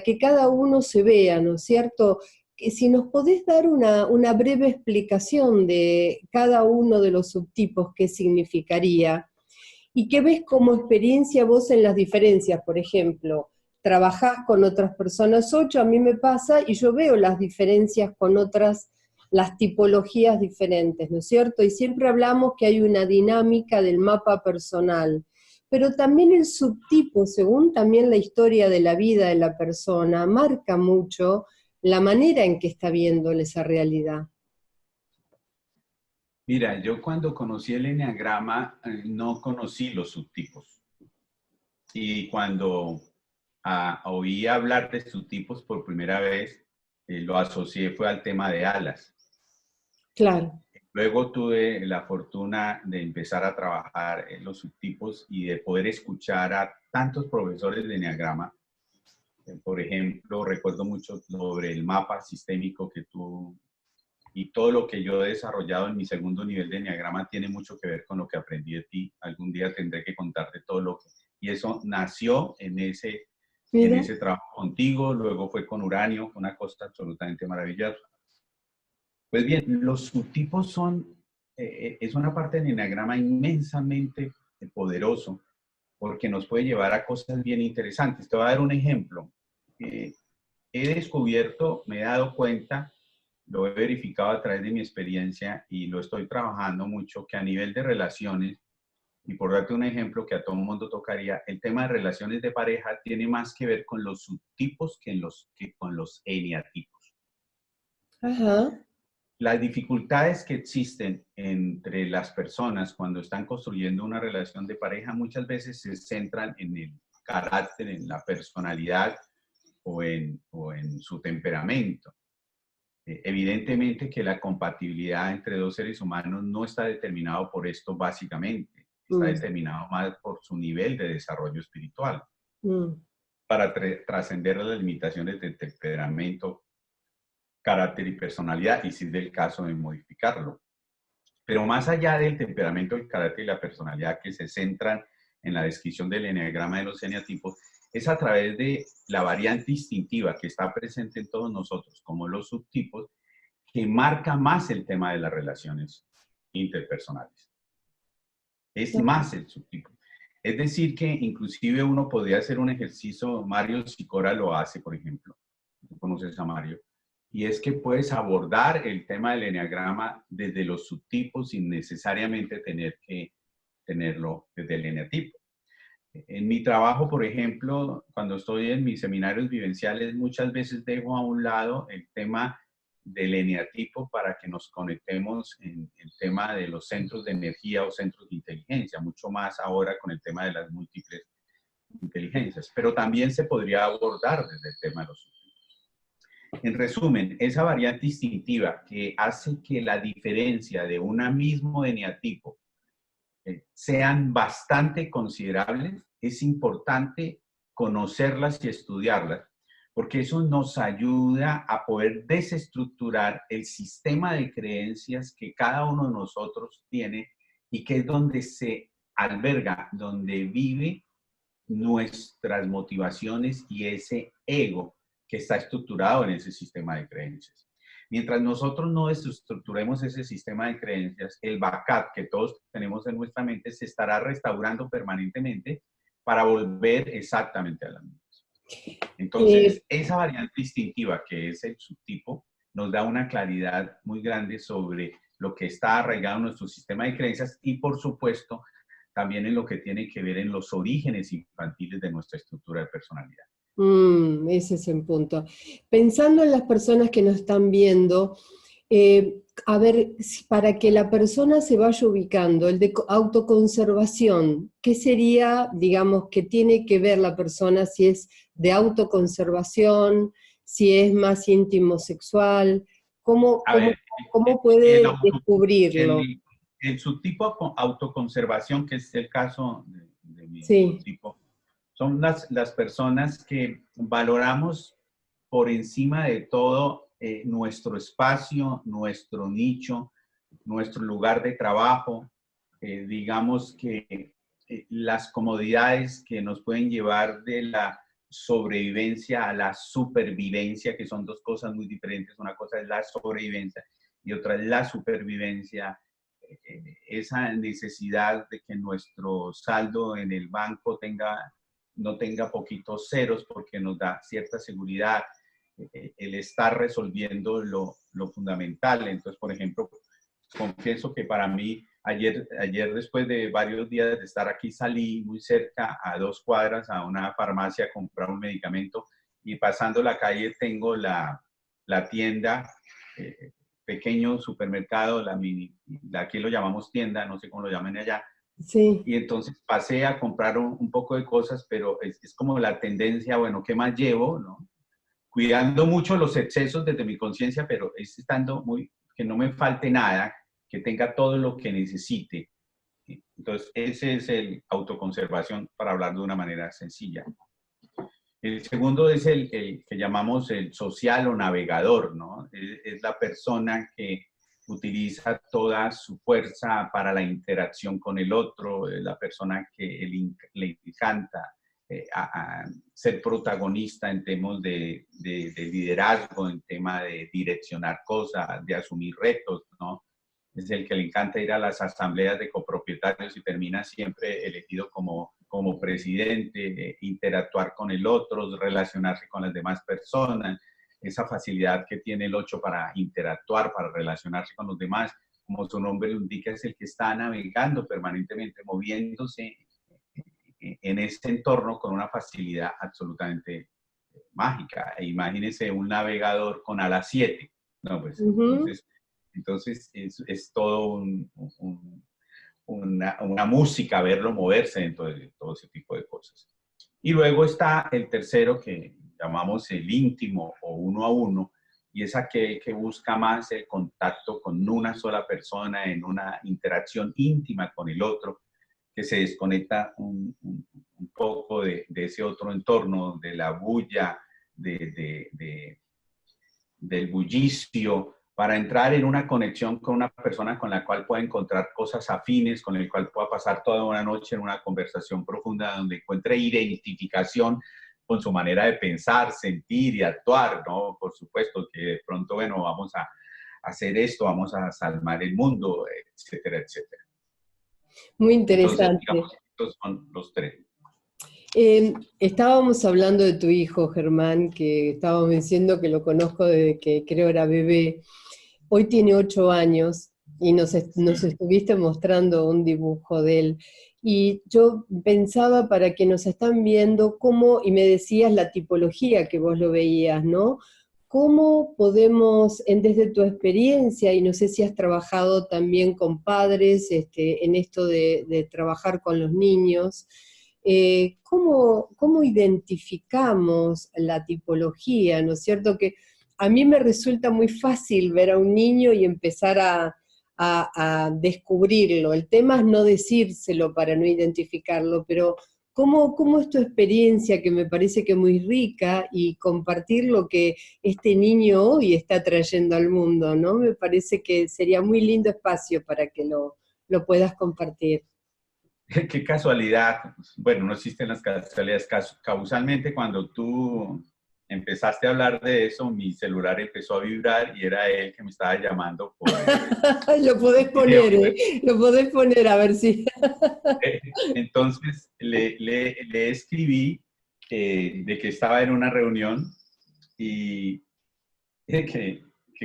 que cada uno se vea, ¿no es cierto? Que si nos podés dar una breve explicación de cada uno de los subtipos, qué significaría, y qué ves como experiencia vos en las diferencias, por ejemplo, trabajás con otras personas 8, a mí me pasa, y yo veo las diferencias con otras, las tipologías diferentes, ¿no es cierto? Y siempre hablamos que hay una dinámica del mapa personal, pero también el subtipo, según también la historia de la vida de la persona, marca mucho la manera en que está viendo esa realidad. Mira, yo cuando conocí el eneagrama no conocí los subtipos. Y cuando oí hablar de subtipos por primera vez, lo asocié fue al tema de alas. Claro. Luego tuve la fortuna de empezar a trabajar en los subtipos y de poder escuchar a tantos profesores de eneagrama. Por ejemplo, recuerdo mucho sobre el mapa sistémico que tú y todo lo que yo he desarrollado en mi segundo nivel de eneagrama tiene mucho que ver con lo que aprendí de ti. Algún día tendré que contarte todo lo que... Y eso nació en Mira, ese trabajo contigo, luego fue con Uranio, una cosa absolutamente maravillosa. Pues bien, los subtipos son, es una parte del eneagrama inmensamente poderoso porque nos puede llevar a cosas bien interesantes. Te voy a dar un ejemplo. He descubierto, me he dado cuenta, lo he verificado a través de mi experiencia y lo estoy trabajando mucho, que a nivel de relaciones, y por darte un ejemplo que a todo el mundo tocaría, el tema de relaciones de pareja tiene más que ver con los subtipos que con los eneatipos. ajá, Las dificultades que existen entre las personas cuando están construyendo una relación de pareja muchas veces se centran en el carácter, en la personalidad o en su temperamento. Evidentemente que la compatibilidad entre dos seres humanos no está determinado por esto básicamente, está determinado más por su nivel de desarrollo espiritual, para trascender las limitaciones del temperamento, carácter y personalidad, y si es del caso de modificarlo. Pero más allá del temperamento, el carácter y la personalidad que se centran en la descripción del eneagrama de los eneatipos, es a través de la variante instintiva que está presente en todos nosotros, como los subtipos, que marca más el tema de las relaciones interpersonales. Es más el subtipo. Es decir, que inclusive uno podría hacer un ejercicio, Mario Sicora lo hace, por ejemplo. Tú conoces a Mario. Y es que puedes abordar el tema del eneagrama desde los subtipos sin necesariamente tener que tenerlo desde el eneatipo. En mi trabajo, por ejemplo, cuando estoy en mis seminarios vivenciales, muchas veces dejo a un lado el tema del eneatipo para que nos conectemos en el tema de los centros de energía o centros de inteligencia, mucho más ahora con el tema de las múltiples inteligencias, pero también se podría abordar desde el tema de los subtipos. En resumen, esa variante instintiva que hace que la diferencia de un mismo eneatipo sean bastante considerables, es importante conocerlas y estudiarlas, porque eso nos ayuda a poder desestructurar el sistema de creencias que cada uno de nosotros tiene y que es donde se alberga, donde vive nuestras motivaciones y ese ego que está estructurado en ese sistema de creencias. Mientras nosotros no desestructuremos ese sistema de creencias, el backup que todos tenemos en nuestra mente se estará restaurando permanentemente para volver exactamente a la misma. Entonces, esa variante distintiva que es el subtipo nos da una claridad muy grande sobre lo que está arraigado en nuestro sistema de creencias y, por supuesto, también en lo que tiene que ver en los orígenes infantiles de nuestra estructura de personalidad. Ese es el punto. Pensando en las personas que nos están viendo, a ver, para que la persona se vaya ubicando, el de autoconservación, ¿qué sería, digamos, que tiene que ver la persona si es de autoconservación, si es más íntimo sexual? ¿Cómo puede descubrirlo? El subtipo autoconservación, que es el caso de mi subtipo, son las personas que valoramos por encima de todo nuestro espacio, nuestro nicho, nuestro lugar de trabajo, digamos que las comodidades que nos pueden llevar de la sobrevivencia a la supervivencia, que son dos cosas muy diferentes. Una cosa es la sobrevivencia y otra es la supervivencia. Esa necesidad de que nuestro saldo en el banco no tenga poquitos ceros porque nos da cierta seguridad, el estar resolviendo lo fundamental. Entonces, por ejemplo, confieso que para mí, ayer después de varios días de estar aquí, salí muy cerca, a 2 cuadras, a una farmacia a comprar un medicamento y pasando la calle tengo la tienda, pequeño supermercado, aquí lo llamamos tienda, no sé cómo lo llaman allá. Sí. Y entonces pasé a comprar un poco de cosas, pero es como la tendencia, bueno, ¿qué más llevo? ¿No? Cuidando mucho los excesos desde mi conciencia, pero es estando que no me falte nada, que tenga todo lo que necesite. Entonces, ese es el autoconservación, para hablar de una manera sencilla. El segundo es el que llamamos el social o navegador, ¿no? Es la persona que utiliza toda su fuerza para la interacción con el otro, la persona que le encanta a ser protagonista en temas de liderazgo, en tema de direccionar cosas, de asumir retos, ¿no? Es el que le encanta ir a las asambleas de copropietarios y termina siempre elegido como presidente, interactuar con el otro, relacionarse con las demás personas, esa facilidad que tiene el 8 para interactuar, para relacionarse con los demás, como su nombre lo indica, es el que está navegando permanentemente, moviéndose en este entorno con una facilidad absolutamente mágica. Imagínense un navegador con alas 7. No, pues, entonces es todo una música verlo moverse dentro de todo ese tipo de cosas. Y luego está el tercero que llamamos el íntimo o uno a uno, y es aquel que busca más el contacto con una sola persona en una interacción íntima con el otro, que se desconecta un poco de ese otro entorno, de la bulla, del bullicio, para entrar en una conexión con una persona con la cual pueda encontrar cosas afines, con el cual pueda pasar toda una noche en una conversación profunda donde encuentre identificación con su manera de pensar, sentir y actuar, ¿no? Por supuesto que de pronto, bueno, vamos a hacer esto, vamos a salvar el mundo, etcétera, etcétera. Muy interesante. Entonces, digamos, estos son los 3. Estábamos hablando de tu hijo, Germán, que estábamos diciendo que lo conozco desde que creo era bebé. Hoy tiene 8 años y nos estuviste mostrando un dibujo de él. Y yo pensaba, para que nos están viendo, y me decías la tipología que vos lo veías, ¿no? ¿Cómo podemos, desde tu experiencia, y no sé si has trabajado también con padres en esto de trabajar con los niños, ¿cómo identificamos la tipología? ¿No es cierto? Que a mí me resulta muy fácil ver a un niño y empezar a a descubrirlo. El tema es no decírselo para no identificarlo, pero ¿cómo es tu experiencia, que me parece que es muy rica, y compartir lo que este niño hoy está trayendo al mundo, ¿no? Me parece que sería muy lindo espacio para que lo puedas compartir. Qué casualidad. Bueno, no existen las casualidades. Causalmente, cuando tú empezaste a hablar de eso, mi celular empezó a vibrar y era él que me estaba llamando por Lo podés video. poner, ¿eh? Lo podés poner, a ver si... Entonces le escribí de que estaba en una reunión y qué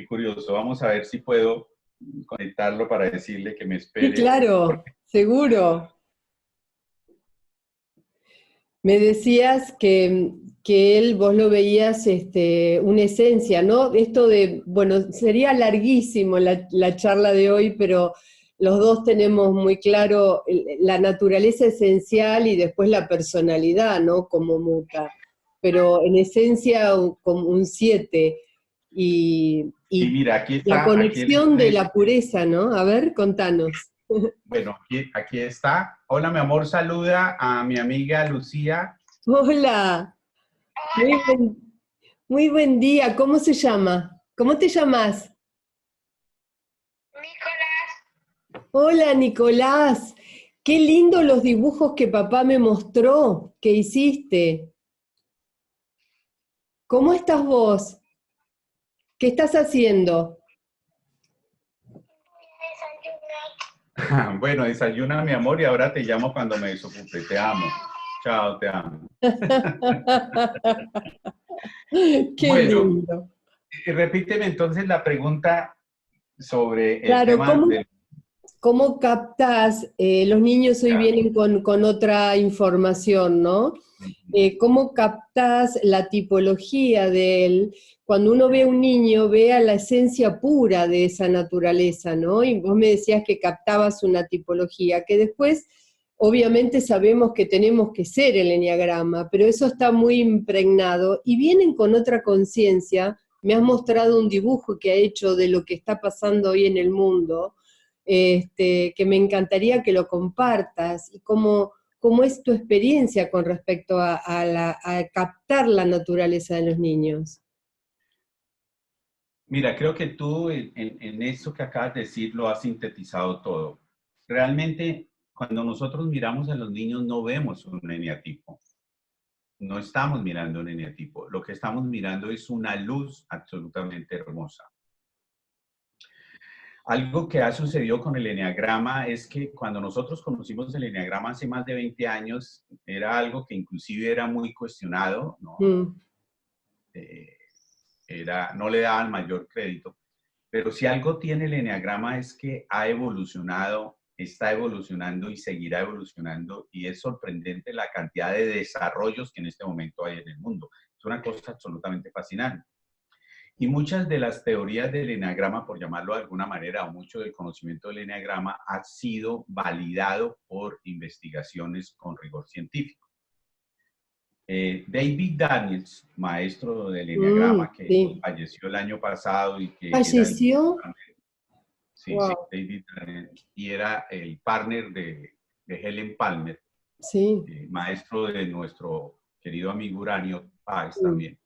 curioso. Vamos a ver si puedo conectarlo para decirle que me Sí, espere. claro, seguro. Me decías que él, vos lo veías una esencia, ¿no? Esto de, bueno, sería larguísimo la charla de hoy, pero los dos tenemos muy claro la naturaleza esencial y después la personalidad, ¿no? Como muta. Pero en esencia como un 7. Y Y mira, aquí la está, aquí él conexión de me, la pureza, ¿no? A ver, contanos. bueno, aquí está. Hola, mi amor, saluda a mi amiga Lucía. Hola, muy buen, muy buen día. ¿Cómo se llama? ¿Cómo te llamas? Hola, Nicolás. Qué lindo los dibujos que papá me mostró que hiciste. ¿Cómo estás vos? ¿Qué estás haciendo? Bueno, desayuna, mi amor, y ahora te llamo cuando me desocupe. Te amo. Chao, te amo. Qué Bueno, lindo. repíteme entonces la pregunta sobre el Claro, tema del... ¿cómo captás? Los niños hoy vienen con otra información, ¿no? ¿Cómo captás la tipología de él? Cuando uno ve a un niño, ve a la esencia pura de esa naturaleza, ¿no? Y vos me decías que captabas una tipología, que después, obviamente sabemos que tenemos que ser el eneagrama, pero eso está muy impregnado, y vienen con otra conciencia. Me has mostrado un dibujo que ha hecho de lo que está pasando hoy en el mundo, que me encantaría que lo compartas, y cómo es tu experiencia con respecto a captar la naturaleza de los niños. Mira, creo que tú en eso que acabas de decir lo has sintetizado todo. Realmente, cuando nosotros miramos a los niños no vemos un eneatipo. No estamos mirando un eneatipo. Lo que estamos mirando es una luz absolutamente hermosa. Algo que ha sucedido con el eneagrama es que cuando nosotros conocimos el eneagrama hace más de 20 años, era algo que inclusive era muy cuestionado, ¿no? Mm. No le daban mayor crédito. Pero si algo tiene el eneagrama es que ha evolucionado, está evolucionando y seguirá evolucionando, y es sorprendente la cantidad de desarrollos que en este momento hay en el mundo. Es una cosa absolutamente fascinante. Y muchas de las teorías del eneagrama, por llamarlo de alguna manera, o mucho del conocimiento del eneagrama, ha sido validado por investigaciones con rigor científico. David Daniels, maestro del eneagrama, que Sí. falleció el año pasado y que era el... ¿Falleció? Sí, sí, Wow. David Daniels, y era el partner de Helen Palmer, Sí. maestro de nuestro querido amigo Uranio Páez Mm. también.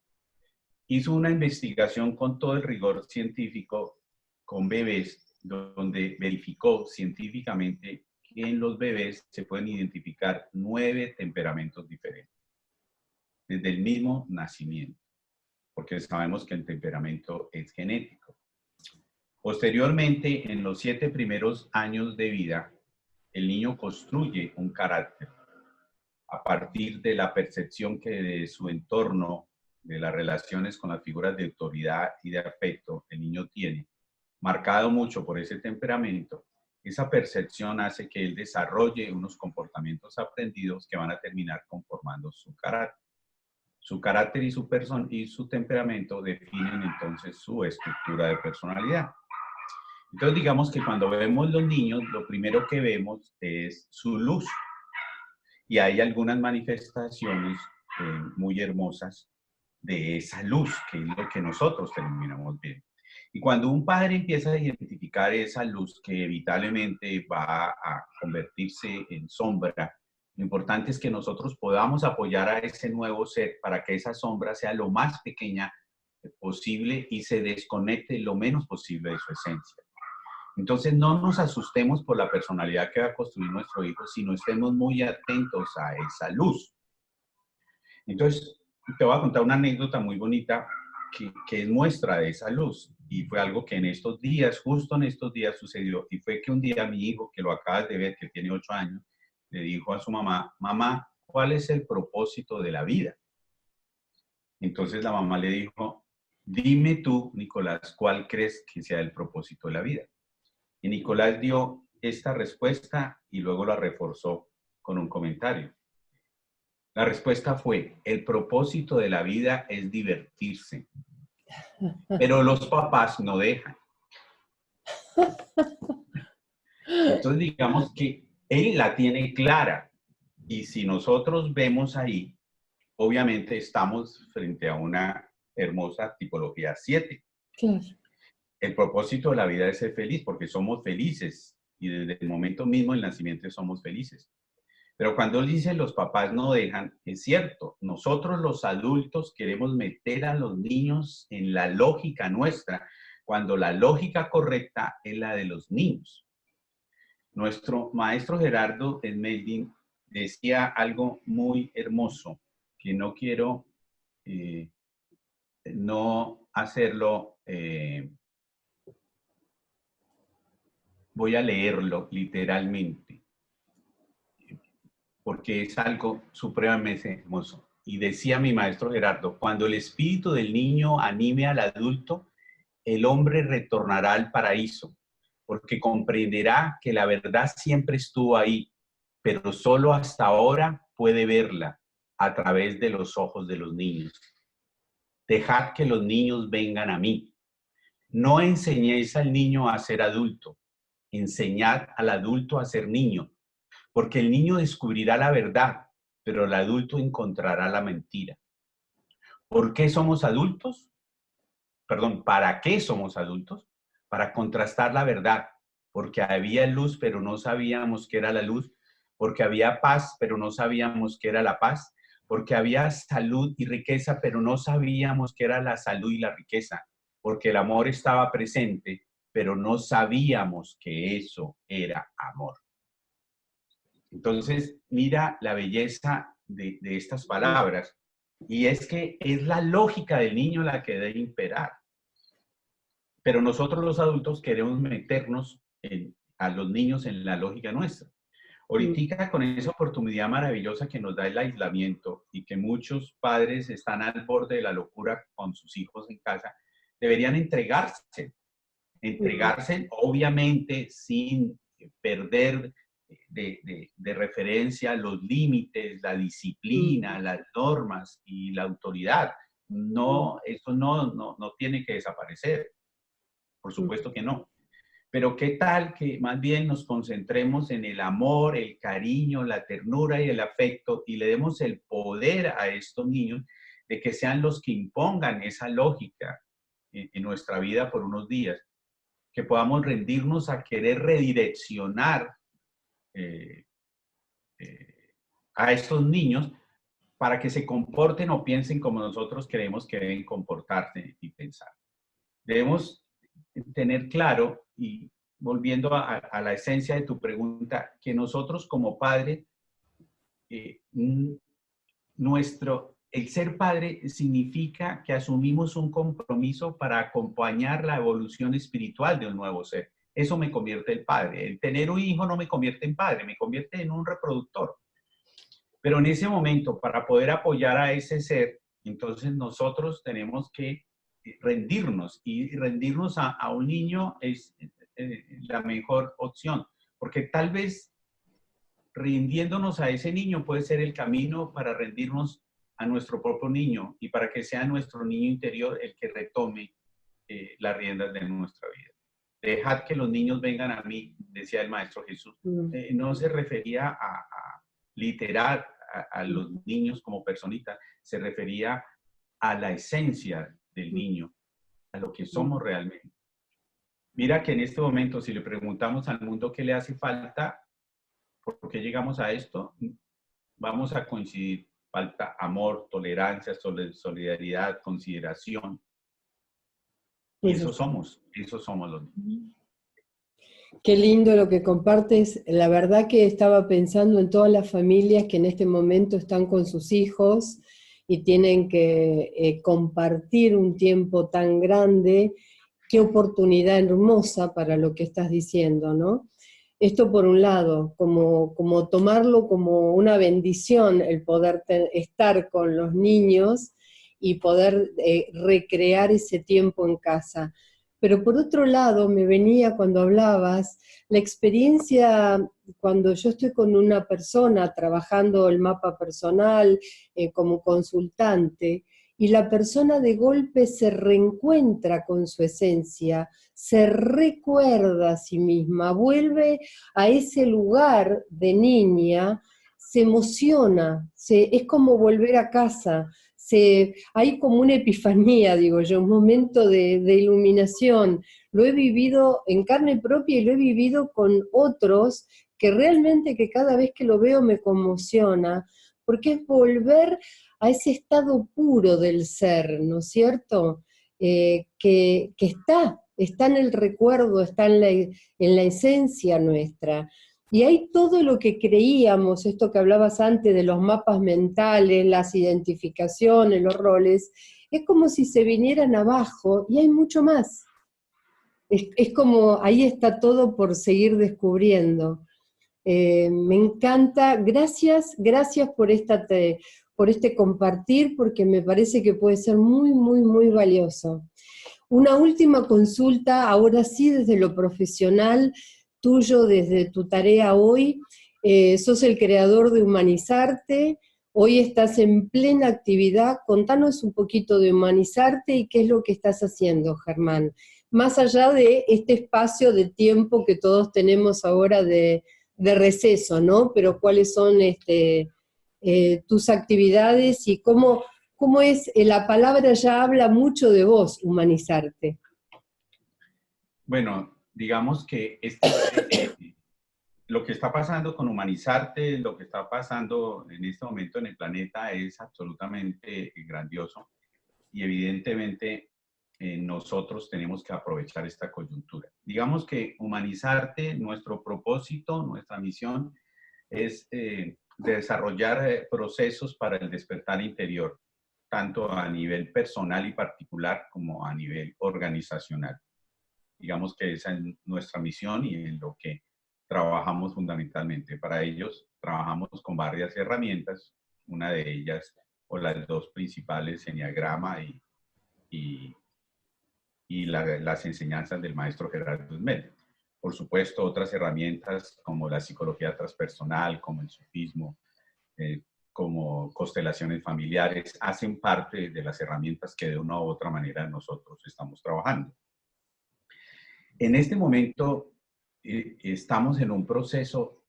Hizo una investigación con todo el rigor científico con bebés, donde verificó científicamente que en los bebés se pueden identificar 9 temperamentos diferentes, desde el mismo nacimiento, porque sabemos que el temperamento es genético. Posteriormente, en los 7 primeros años de vida, el niño construye un carácter a partir de la percepción que de su entorno, de las relaciones con las figuras de autoridad y de afecto el niño tiene, marcado mucho por ese temperamento. Esa percepción hace que él desarrolle unos comportamientos aprendidos que van a terminar conformando su carácter. Su carácter y su temperamento definen entonces su estructura de personalidad. Entonces, digamos que cuando vemos los niños, lo primero que vemos es su luz. Y hay algunas manifestaciones muy hermosas de esa luz, que es lo que nosotros terminamos bien. Y cuando un padre empieza a identificar esa luz que inevitablemente va a convertirse en sombra, lo importante es que nosotros podamos apoyar a ese nuevo ser para que esa sombra sea lo más pequeña posible y se desconecte lo menos posible de su esencia. Entonces no nos asustemos por la personalidad que va a construir nuestro hijo, sino estemos muy atentos a esa luz. Entonces, te voy a contar una anécdota muy bonita que es muestra de esa luz. Y fue algo que en estos días, justo en estos días sucedió. Y fue que un día mi hijo, que lo acabas de ver, que tiene 8 años, le dijo a su mamá, mamá, ¿cuál es el propósito de la vida? Entonces la mamá le dijo, dime tú, Nicolás, ¿cuál crees que sea el propósito de la vida? Y Nicolás dio esta respuesta y luego la reforzó con un comentario. La respuesta fue, el propósito de la vida es divertirse, pero los papás no dejan. Entonces digamos que él la tiene clara y si nosotros vemos ahí, obviamente estamos frente a una hermosa tipología 7. Claro. El propósito de la vida es ser feliz porque somos felices y desde el momento mismo del nacimiento somos felices. Pero cuando él dice los papás no dejan, es cierto, nosotros los adultos queremos meter a los niños en la lógica nuestra, cuando la lógica correcta es la de los niños. Nuestro maestro Gerardo Smelding decía algo muy hermoso, que no quiero no hacerlo, voy a leerlo literalmente, porque es algo supremamente hermoso. Y decía mi maestro Gerardo, cuando el espíritu del niño anime al adulto, el hombre retornará al paraíso, porque comprenderá que la verdad siempre estuvo ahí, pero solo hasta ahora puede verla a través de los ojos de los niños. Dejad que los niños vengan a mí. No enseñéis al niño a ser adulto, enseñad al adulto a ser niño, porque el niño descubrirá la verdad, pero el adulto encontrará la mentira. ¿Por qué somos adultos? Perdón, ¿para qué somos adultos? Para contrastar la verdad, porque había luz, pero no sabíamos qué era la luz, porque había paz, pero no sabíamos qué era la paz, porque había salud y riqueza, pero no sabíamos qué era la salud y la riqueza, porque el amor estaba presente, pero no sabíamos que eso era amor. Entonces, mira la belleza de estas palabras, y es que es la lógica del niño la que debe imperar. Pero nosotros los adultos queremos meternos a los niños en la lógica nuestra. Ahorita con esa oportunidad maravillosa que nos da el aislamiento y que muchos padres están al borde de la locura con sus hijos en casa, deberían entregarse obviamente sin perder de referencia los límites, la disciplina, las normas y la autoridad. No, eso no tiene que desaparecer. Por supuesto que no. Pero qué tal que más bien nos concentremos en el amor, el cariño, la ternura y el afecto y le demos el poder a estos niños de que sean los que impongan esa lógica en nuestra vida por unos días, que podamos rendirnos a querer redireccionar a estos niños para que se comporten o piensen como nosotros creemos que deben comportarse y pensar. Debemos tener claro, y volviendo a la esencia de tu pregunta, que nosotros como padre, el ser padre significa que asumimos un compromiso para acompañar la evolución espiritual de un nuevo ser. Eso me convierte en padre. El tener un hijo no me convierte en padre, me convierte en un reproductor. Pero en ese momento, para poder apoyar a ese ser, entonces nosotros tenemos que rendirnos, y rendirnos a un niño es la mejor opción, porque tal vez rindiéndonos a ese niño puede ser el camino para rendirnos a nuestro propio niño y para que sea nuestro niño interior el que retome las riendas de nuestra vida. Dejad que los niños vengan a mí, decía el Maestro Jesús. No se refería a literal a los niños como personitas, se refería a la esencia del niño. a lo que somos realmente. Mira que en este momento, si le preguntamos al mundo qué le hace falta, ¿por qué llegamos a esto? Vamos a coincidir. Falta amor, tolerancia, solidaridad, consideración. Y Eso. esos somos los niños. Qué lindo lo que compartes. La verdad que estaba pensando en todas las familias que en este momento están con sus hijos y tienen que compartir un tiempo tan grande. Qué oportunidad hermosa para lo que estás diciendo, ¿no? Esto por un lado, como tomarlo como una bendición el poder estar con los niños y poder recrear ese tiempo en casa. Pero por otro lado, me venía cuando hablabas, la experiencia cuando yo estoy con una persona trabajando el mapa personal como consultante, y la persona de golpe se reencuentra con su esencia, se recuerda a sí misma, vuelve a ese lugar de niña, se emociona, es como volver a casa. Hay como una epifanía, digo yo, un momento de iluminación. Lo he vivido en carne propia y lo he vivido con otros que realmente que cada vez que lo veo me conmociona, porque es volver a ese estado puro del ser, ¿no es cierto? Que está en el recuerdo, está en la esencia nuestra. Y hay todo lo que creíamos, esto que hablabas antes de los mapas mentales, las identificaciones, los roles, es como si se vinieran abajo y hay mucho más. Es como, ahí está todo por seguir descubriendo. Me encanta, gracias por este compartir, porque me parece que puede ser muy, muy, muy valioso. Una última consulta, ahora sí desde lo profesional tuyo, desde tu tarea hoy. Sos el creador de Humanizarte, hoy estás en plena actividad. Contanos un poquito de Humanizarte y qué es lo que estás haciendo, Germán. Más allá de este espacio de tiempo que todos tenemos ahora de receso, ¿no? Pero cuáles son tus actividades y cómo es, la palabra ya habla mucho de vos, Humanizarte. Bueno, digamos que lo que está pasando con Humanizarte, lo que está pasando en este momento en el planeta es absolutamente grandioso y evidentemente nosotros tenemos que aprovechar esta coyuntura. Digamos que Humanizarte, nuestro propósito, nuestra misión es desarrollar procesos para el despertar interior, tanto a nivel personal y particular como a nivel organizacional. Digamos que esa es nuestra misión y en lo que trabajamos fundamentalmente. Para ellos trabajamos con varias herramientas, una de ellas o las dos principales, Enneagrama y las enseñanzas del maestro Gerardo Smed. Por supuesto, otras herramientas como la psicología transpersonal, como el sufismo, como constelaciones familiares, hacen parte de las herramientas que de una u otra manera nosotros estamos trabajando. En este momento estamos en un proceso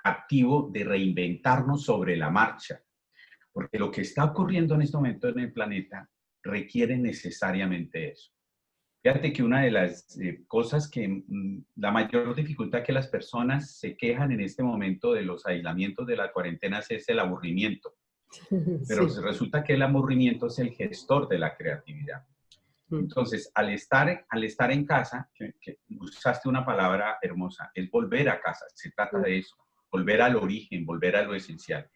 activo de reinventarnos sobre la marcha, porque lo que está ocurriendo en este momento en el planeta requiere necesariamente eso. Fíjate que una de las cosas que la mayor dificultad que las personas se quejan en este momento de los aislamientos de las cuarentenas es el aburrimiento. Pero Sí. resulta que el aburrimiento es el gestor de la creatividad. Entonces, al estar en casa, que usaste una palabra hermosa, es volver a casa, se trata de eso, volver al origen, volver a lo esencial.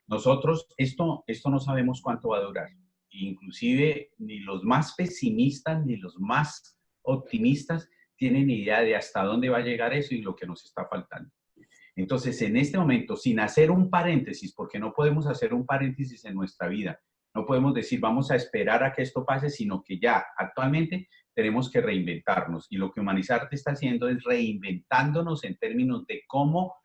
Nosotros, esto no sabemos cuánto va a durar. Inclusive, ni los más pesimistas, ni los más optimistas tienen idea de hasta dónde va a llegar eso y lo que nos está faltando. Entonces, en este momento, sin hacer un paréntesis, porque no podemos hacer un paréntesis en nuestra vida, no podemos decir vamos a esperar a que esto pase, sino que ya actualmente tenemos que reinventarnos. Y lo que Humanizarte está haciendo es reinventándonos en términos de cómo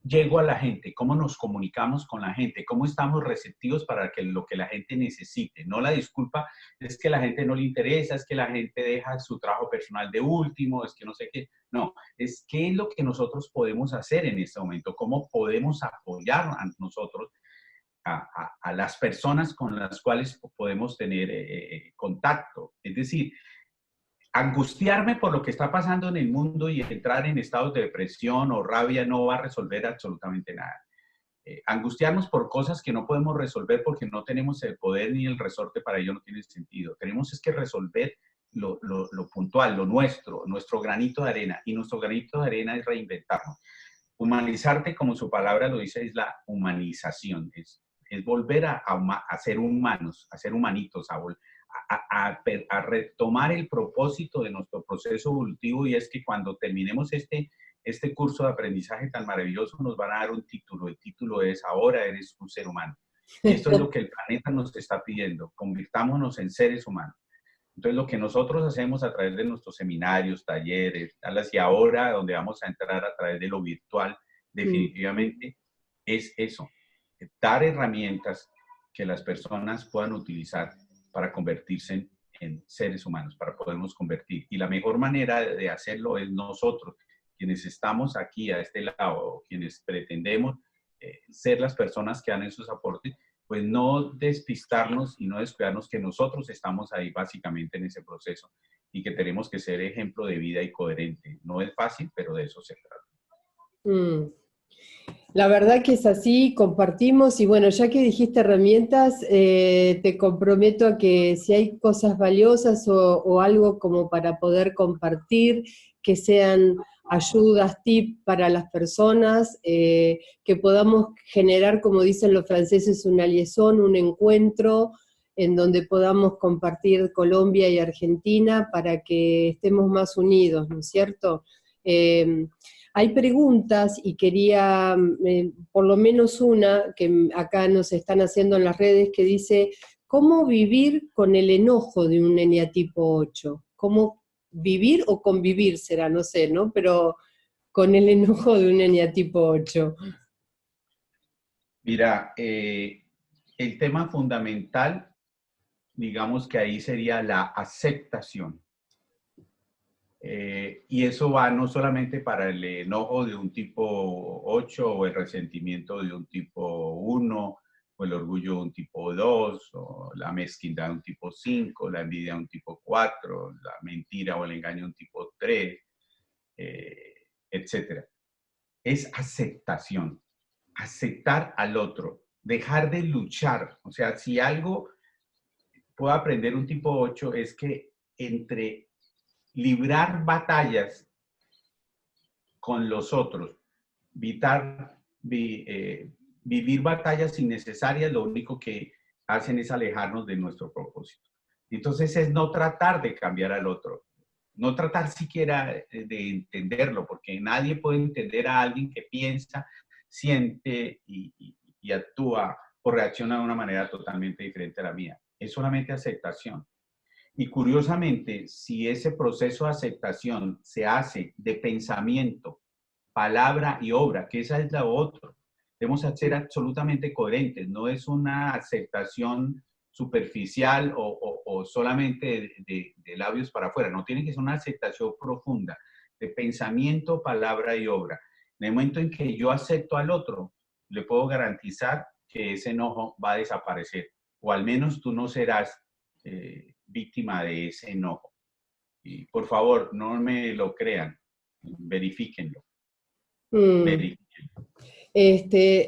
llego a la gente, cómo nos comunicamos con la gente, cómo estamos receptivos para lo que la gente necesite. No la disculpa es que la gente no le interesa, es que la gente deja su trabajo personal de último, es que no sé qué. No, es qué es lo que nosotros podemos hacer en este momento, cómo podemos apoyar a nosotros a las personas con las cuales podemos tener contacto. Es decir, angustiarme por lo que está pasando en el mundo y entrar en estados de depresión o rabia no va a resolver absolutamente nada. Angustiarnos por cosas que no podemos resolver porque no tenemos el poder ni el resorte para ello no tiene sentido. Tenemos es que resolver lo puntual, lo nuestro granito de arena. Y nuestro granito de arena es reinventarnos. Humanizarte, como su palabra lo dice, es la humanización. Es volver a ser humanos, a ser humanitos, a retomar el propósito de nuestro proceso evolutivo, y es que cuando terminemos este curso de aprendizaje tan maravilloso nos van a dar un título. El título es: ahora eres un ser humano. Y esto es lo que el planeta nos está pidiendo: convirtámonos en seres humanos. Entonces, lo que nosotros hacemos a través de nuestros seminarios, talleres, y ahora donde vamos a entrar a través de lo virtual, definitivamente es eso: dar herramientas que las personas puedan utilizar para convertirse en seres humanos, para podernos convertir. Y la mejor manera de hacerlo es nosotros, quienes estamos aquí a este lado, quienes pretendemos ser las personas que dan esos aportes, pues no despistarnos y no descuidarnos que nosotros estamos ahí básicamente en ese proceso y que tenemos que ser ejemplo de vida y coherente. No es fácil, pero de eso se trata. La verdad que es así, compartimos, y bueno, ya que dijiste herramientas, te comprometo a que si hay cosas valiosas o algo como para poder compartir, que sean ayudas, tips para las personas, que podamos generar, como dicen los franceses, una liaison, un encuentro en donde podamos compartir Colombia y Argentina para que estemos más unidos, ¿no es cierto? Hay preguntas y quería, por lo menos una, que acá nos están haciendo en las redes, que dice: ¿cómo vivir con el enojo de un eneatipo 8? ¿Cómo vivir o convivir será? No sé, ¿no? Pero con el enojo de un eneatipo 8. Mira, el tema fundamental, digamos que ahí sería la aceptación. Y eso va no solamente para el enojo de un tipo 8 o el resentimiento de un tipo 1 o el orgullo de un tipo 2 o la mezquindad de un tipo 5, la envidia de un tipo 4, la mentira o el engaño de un tipo 3, etc. Es aceptación, aceptar al otro, dejar de luchar. O sea, si algo puede aprender un tipo 8 es que entre librar batallas con los otros, vivir batallas innecesarias, lo único que hacen es alejarnos de nuestro propósito. Entonces es no tratar de cambiar al otro, no tratar siquiera de entenderlo, porque nadie puede entender a alguien que piensa, siente y actúa o reacciona de una manera totalmente diferente a la mía. Es solamente aceptación. Y curiosamente, si ese proceso de aceptación se hace de pensamiento, palabra y obra, que esa es la otra, debemos ser absolutamente coherentes, no es una aceptación superficial o solamente de labios para afuera, no tiene que ser una aceptación profunda, de pensamiento, palabra y obra. En el momento en que yo acepto al otro, le puedo garantizar que ese enojo va a desaparecer, o al menos tú no serás víctima de ese enojo. Y por favor, no me lo crean, verifíquenlo. Verifíquenlo.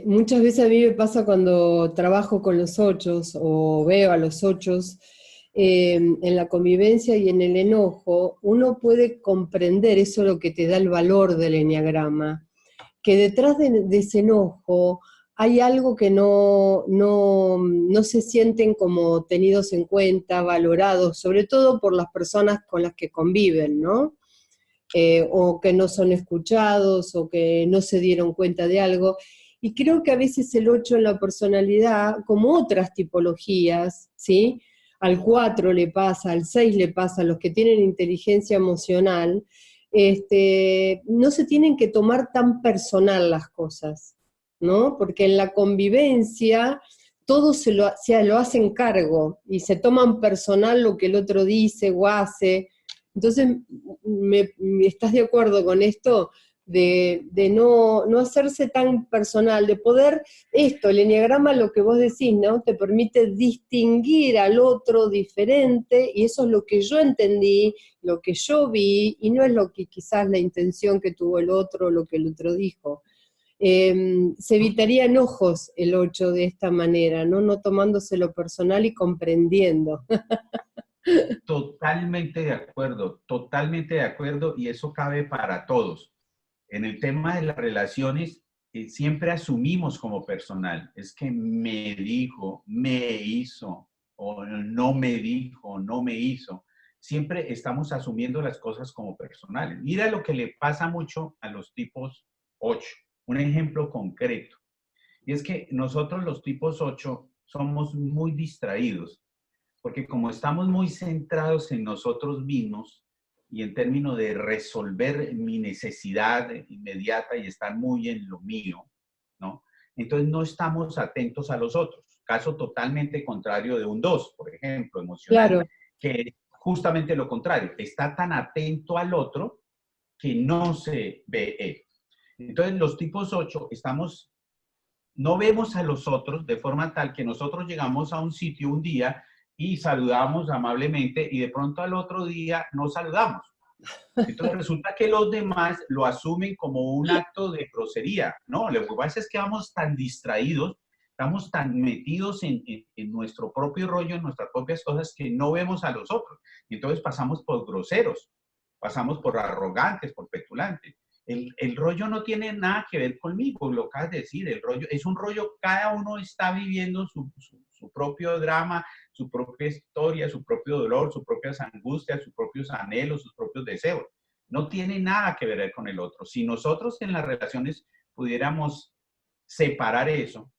Muchas veces a mí me pasa cuando trabajo con los 8 o veo a los 8 en la convivencia y en el enojo, uno puede comprender, eso es lo que te da el valor del eneagrama, que detrás de ese enojo hay algo que no se sienten como tenidos en cuenta, valorados, sobre todo por las personas con las que conviven, ¿no? O que no son escuchados, o que no se dieron cuenta de algo. Y creo que a veces el 8 en la personalidad, como otras tipologías, ¿sí? Al 4 le pasa, al 6 le pasa, a los que tienen inteligencia emocional, no se tienen que tomar tan personal las cosas, ¿no? Porque en la convivencia todos se lo hacen cargo y se toman personal lo que el otro dice o hace. Entonces, ¿estás de acuerdo con esto? de no hacerse tan personal, de poder, el enneagrama, lo que vos decís, ¿no? Te permite distinguir al otro diferente, y eso es lo que yo entendí, lo que yo vi, y no es lo que quizás la intención que tuvo el otro, lo que el otro dijo. Se evitaría enojos el 8 de esta manera, ¿no? No tomándoselo personal y comprendiendo. Totalmente de acuerdo, y eso cabe para todos. En el tema de las relaciones, siempre asumimos como personal, es que me dijo, me hizo, o no me dijo, no me hizo. Siempre estamos asumiendo las cosas como personales. Mira lo que le pasa mucho a los tipos 8. Un ejemplo concreto. Y es que nosotros los tipos 8 somos muy distraídos, porque como estamos muy centrados en nosotros mismos y en términos de resolver mi necesidad inmediata y estar muy en lo mío, ¿no? Entonces no estamos atentos a los otros. Caso totalmente contrario de un 2, por ejemplo, emocional, Claro. que es justamente lo contrario. Está tan atento al otro que no se ve él. Entonces los tipos 8 no vemos a los otros de forma tal que nosotros llegamos a un sitio un día y saludamos amablemente y de pronto al otro día no saludamos. Entonces resulta que los demás lo asumen como un acto de grosería. No, lo que pasa es que vamos tan distraídos, estamos tan metidos en nuestro propio rollo, en nuestras propias cosas, que no vemos a los otros. Y entonces pasamos por groseros, pasamos por arrogantes, por petulantes. El rollo no tiene nada que ver conmigo, lo que acabas de decir. El rollo es un rollo, cada uno está viviendo su propio drama, su propia historia, su propio dolor, sus propias angustias, sus propios anhelos, sus propios deseos. No tiene nada que ver con el otro. Si nosotros en las relaciones pudiéramos separar eso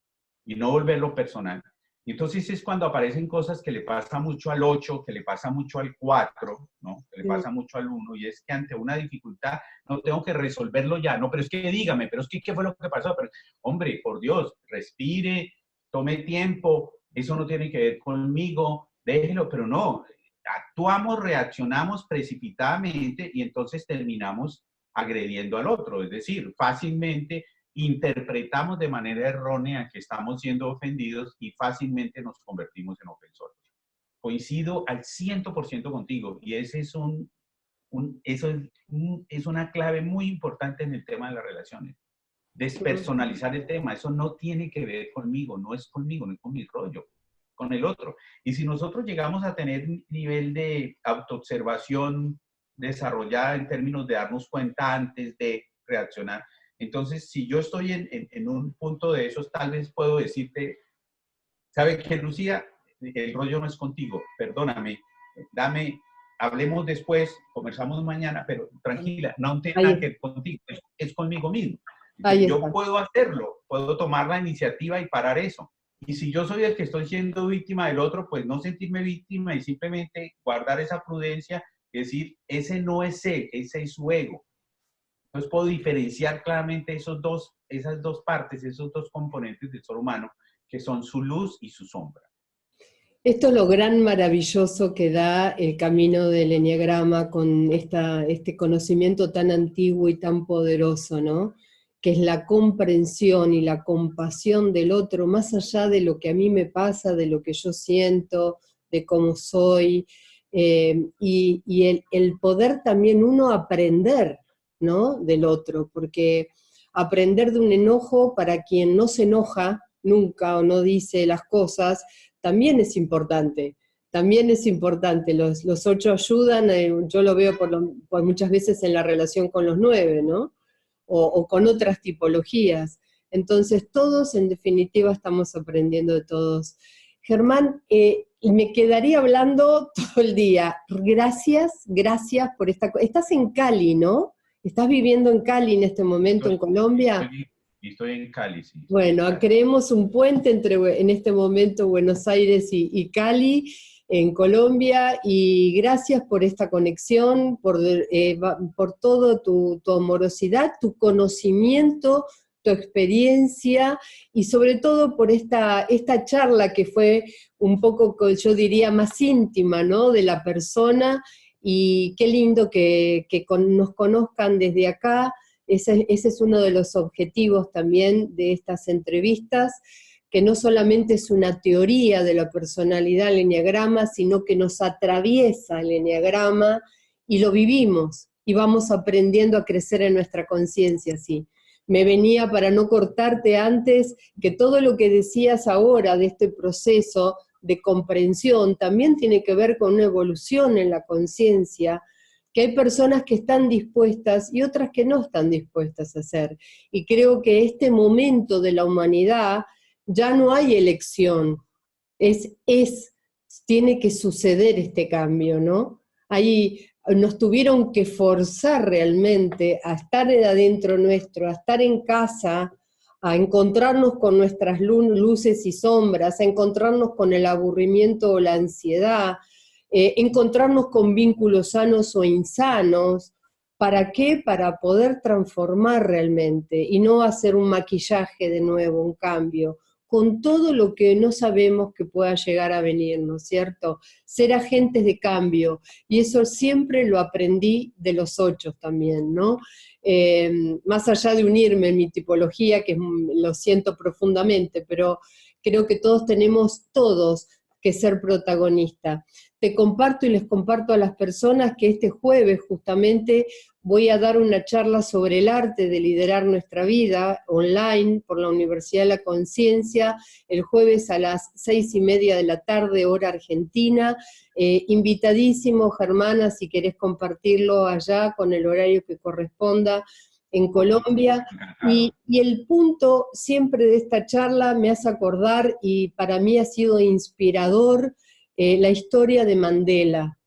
y no volverlo personal, entonces es cuando aparecen cosas que le pasa mucho al 8, que le pasa mucho al 4, ¿no? Que le pasa mucho al 1, y es que ante una dificultad no tengo que resolverlo ya. No, pero es que dígame, pero es que ¿qué fue lo que pasó? Pero, hombre, por Dios, respire, tome tiempo, eso no tiene que ver conmigo, déjelo, pero no, actuamos, reaccionamos precipitadamente y entonces terminamos agrediendo al otro, es decir, fácilmente interpretamos de manera errónea que estamos siendo ofendidos y fácilmente nos convertimos en ofensores. Coincido al 100% contigo, y ese es es una clave muy importante en el tema de las relaciones. Despersonalizar el tema, eso no tiene que ver conmigo, no es conmigo, no es con mi rollo, con el otro. Y si nosotros llegamos a tener un nivel de autoobservación desarrollada en términos de darnos cuenta antes de reaccionar, entonces si yo estoy en un punto de esos, tal vez puedo decirte, ¿sabe qué, Lucía? El rollo no es contigo, perdóname, hablemos después, conversamos mañana, pero tranquila, no tiene nada que ver contigo, es conmigo mismo. Yo puedo hacerlo, puedo tomar la iniciativa y parar eso. Y si yo soy el que estoy siendo víctima del otro, pues no sentirme víctima y simplemente guardar esa prudencia y decir, ese no es él, ese es su ego. Entonces puedo diferenciar claramente esas dos partes, esos dos componentes del ser humano, que son su luz y su sombra. Esto es lo gran maravilloso que da el camino del enneagrama con este conocimiento tan antiguo y tan poderoso, ¿no? Que es la comprensión y la compasión del otro, más allá de lo que a mí me pasa, de lo que yo siento, de cómo soy, y el poder también uno aprender, ¿no? Del otro, porque aprender de un enojo para quien no se enoja nunca o no dice las cosas, también es importante. También es importante, los 8 ayudan, yo lo veo por muchas veces en la relación con los 9, ¿no? O con otras tipologías. Entonces todos en definitiva estamos aprendiendo de todos. Germán, me quedaría hablando todo el día. Gracias por Estás en Cali, ¿no? ¿Estás viviendo en Cali en este momento, en Colombia? Estoy en Cali, sí. Bueno, creemos un puente entre en este momento Buenos Aires y Cali, en Colombia, y gracias por esta conexión, por todo tu amorosidad, tu conocimiento, tu experiencia, y sobre todo por esta charla que fue un poco, yo diría, más íntima, ¿no?, de la persona, y qué lindo que nos conozcan desde acá. Ese es uno de los objetivos también de estas entrevistas, que no solamente es una teoría de la personalidad del eneagrama, sino que nos atraviesa el eneagrama y lo vivimos, y vamos aprendiendo a crecer en nuestra conciencia, sí. Me venía, para no cortarte antes, que todo lo que decías ahora de este proceso de comprensión también tiene que ver con una evolución en la conciencia, que hay personas que están dispuestas y otras que no están dispuestas a hacer. Y creo que este momento de la humanidad ya no hay elección, tiene que suceder este cambio, ¿no? Nos tuvieron que forzar realmente a estar adentro nuestro, a estar en casa, a encontrarnos con nuestras luces y sombras, a encontrarnos con el aburrimiento o la ansiedad, encontrarnos con vínculos sanos o insanos. ¿Para qué? Para poder transformar realmente y no hacer un maquillaje de nuevo, un cambio, con todo lo que no sabemos que pueda llegar a venir, ¿no es cierto? Ser agentes de cambio, y eso siempre lo aprendí de los 8 también, ¿no? Más allá de unirme en mi tipología, que lo siento profundamente, pero creo que todos tenemos que ser protagonistas. Te comparto y les comparto a las personas que este jueves justamente voy a dar una charla sobre el arte de liderar nuestra vida online por la Universidad de la Conciencia, el jueves a las 6:30 de la tarde, hora argentina. Invitadísimo, Germana, si querés compartirlo allá con el horario que corresponda en Colombia. Y el punto siempre de esta charla me hace acordar, y para mí ha sido inspirador, la historia de Mandela.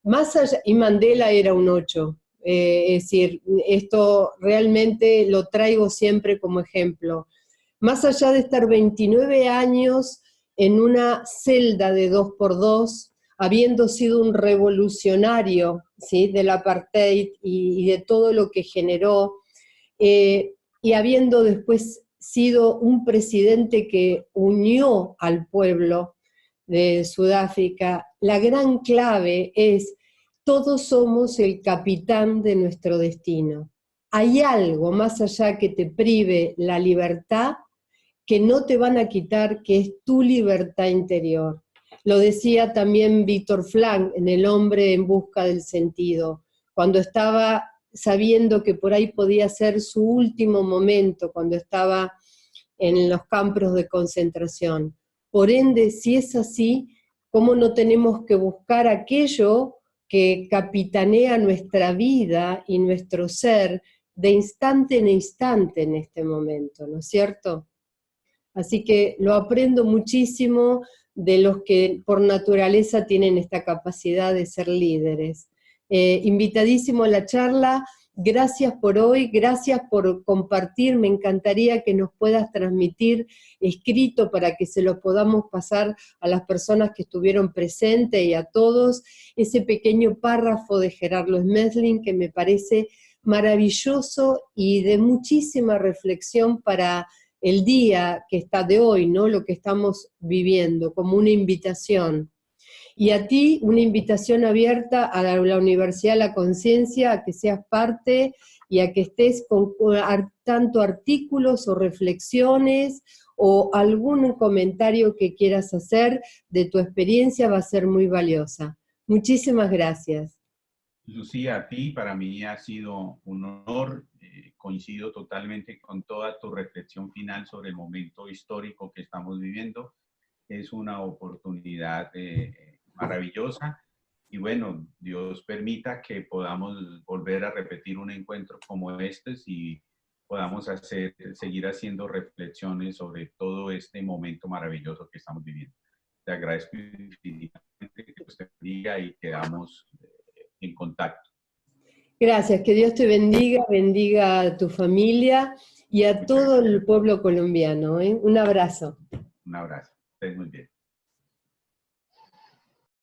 Más allá, y Mandela era un 8, es decir, esto realmente lo traigo siempre como ejemplo. Más allá de estar 29 años en una celda de 2x2, habiendo sido un revolucionario, ¿sí?, del apartheid y de todo lo que generó, y habiendo después sido un presidente que unió al pueblo de Sudáfrica, la gran clave es: todos somos el capitán de nuestro destino. Hay algo más allá que te prive la libertad que no te van a quitar, que es tu libertad interior. Lo decía también Víctor Frank en El hombre en busca del sentido, cuando estaba sabiendo que por ahí podía ser su último momento, cuando estaba en los campos de concentración. Por ende, si es así, ¿cómo no tenemos que buscar aquello que capitanea nuestra vida y nuestro ser de instante en instante en este momento, ¿no es cierto? Así que lo aprendo muchísimo de los que por naturaleza tienen esta capacidad de ser líderes. Invitadísimo a la charla. Gracias por hoy, gracias por compartir. Me encantaría que nos puedas transmitir escrito para que se lo podamos pasar a las personas que estuvieron presentes y a todos, ese pequeño párrafo de Gerardo Smedley que me parece maravilloso y de muchísima reflexión para el día que está de hoy, ¿no? Lo que estamos viviendo, como una invitación. Y a ti, una invitación abierta a la Universidad de la Conciencia, a que seas parte y a que estés con tanto artículos o reflexiones o algún comentario que quieras hacer de tu experiencia, va a ser muy valiosa. Muchísimas gracias. Lucía, a ti, para mí ha sido un honor. Coincido totalmente con toda tu reflexión final sobre el momento histórico que estamos viviendo. Es una oportunidad maravillosa y bueno, Dios permita que podamos volver a repetir un encuentro como este y podamos seguir haciendo reflexiones sobre todo este momento maravilloso que estamos viviendo. Te agradezco infinitamente, que usted diga y quedamos en contacto. Gracias, que Dios te bendiga, bendiga a tu familia y a todo el pueblo colombiano, ¿eh? Un abrazo. Un abrazo.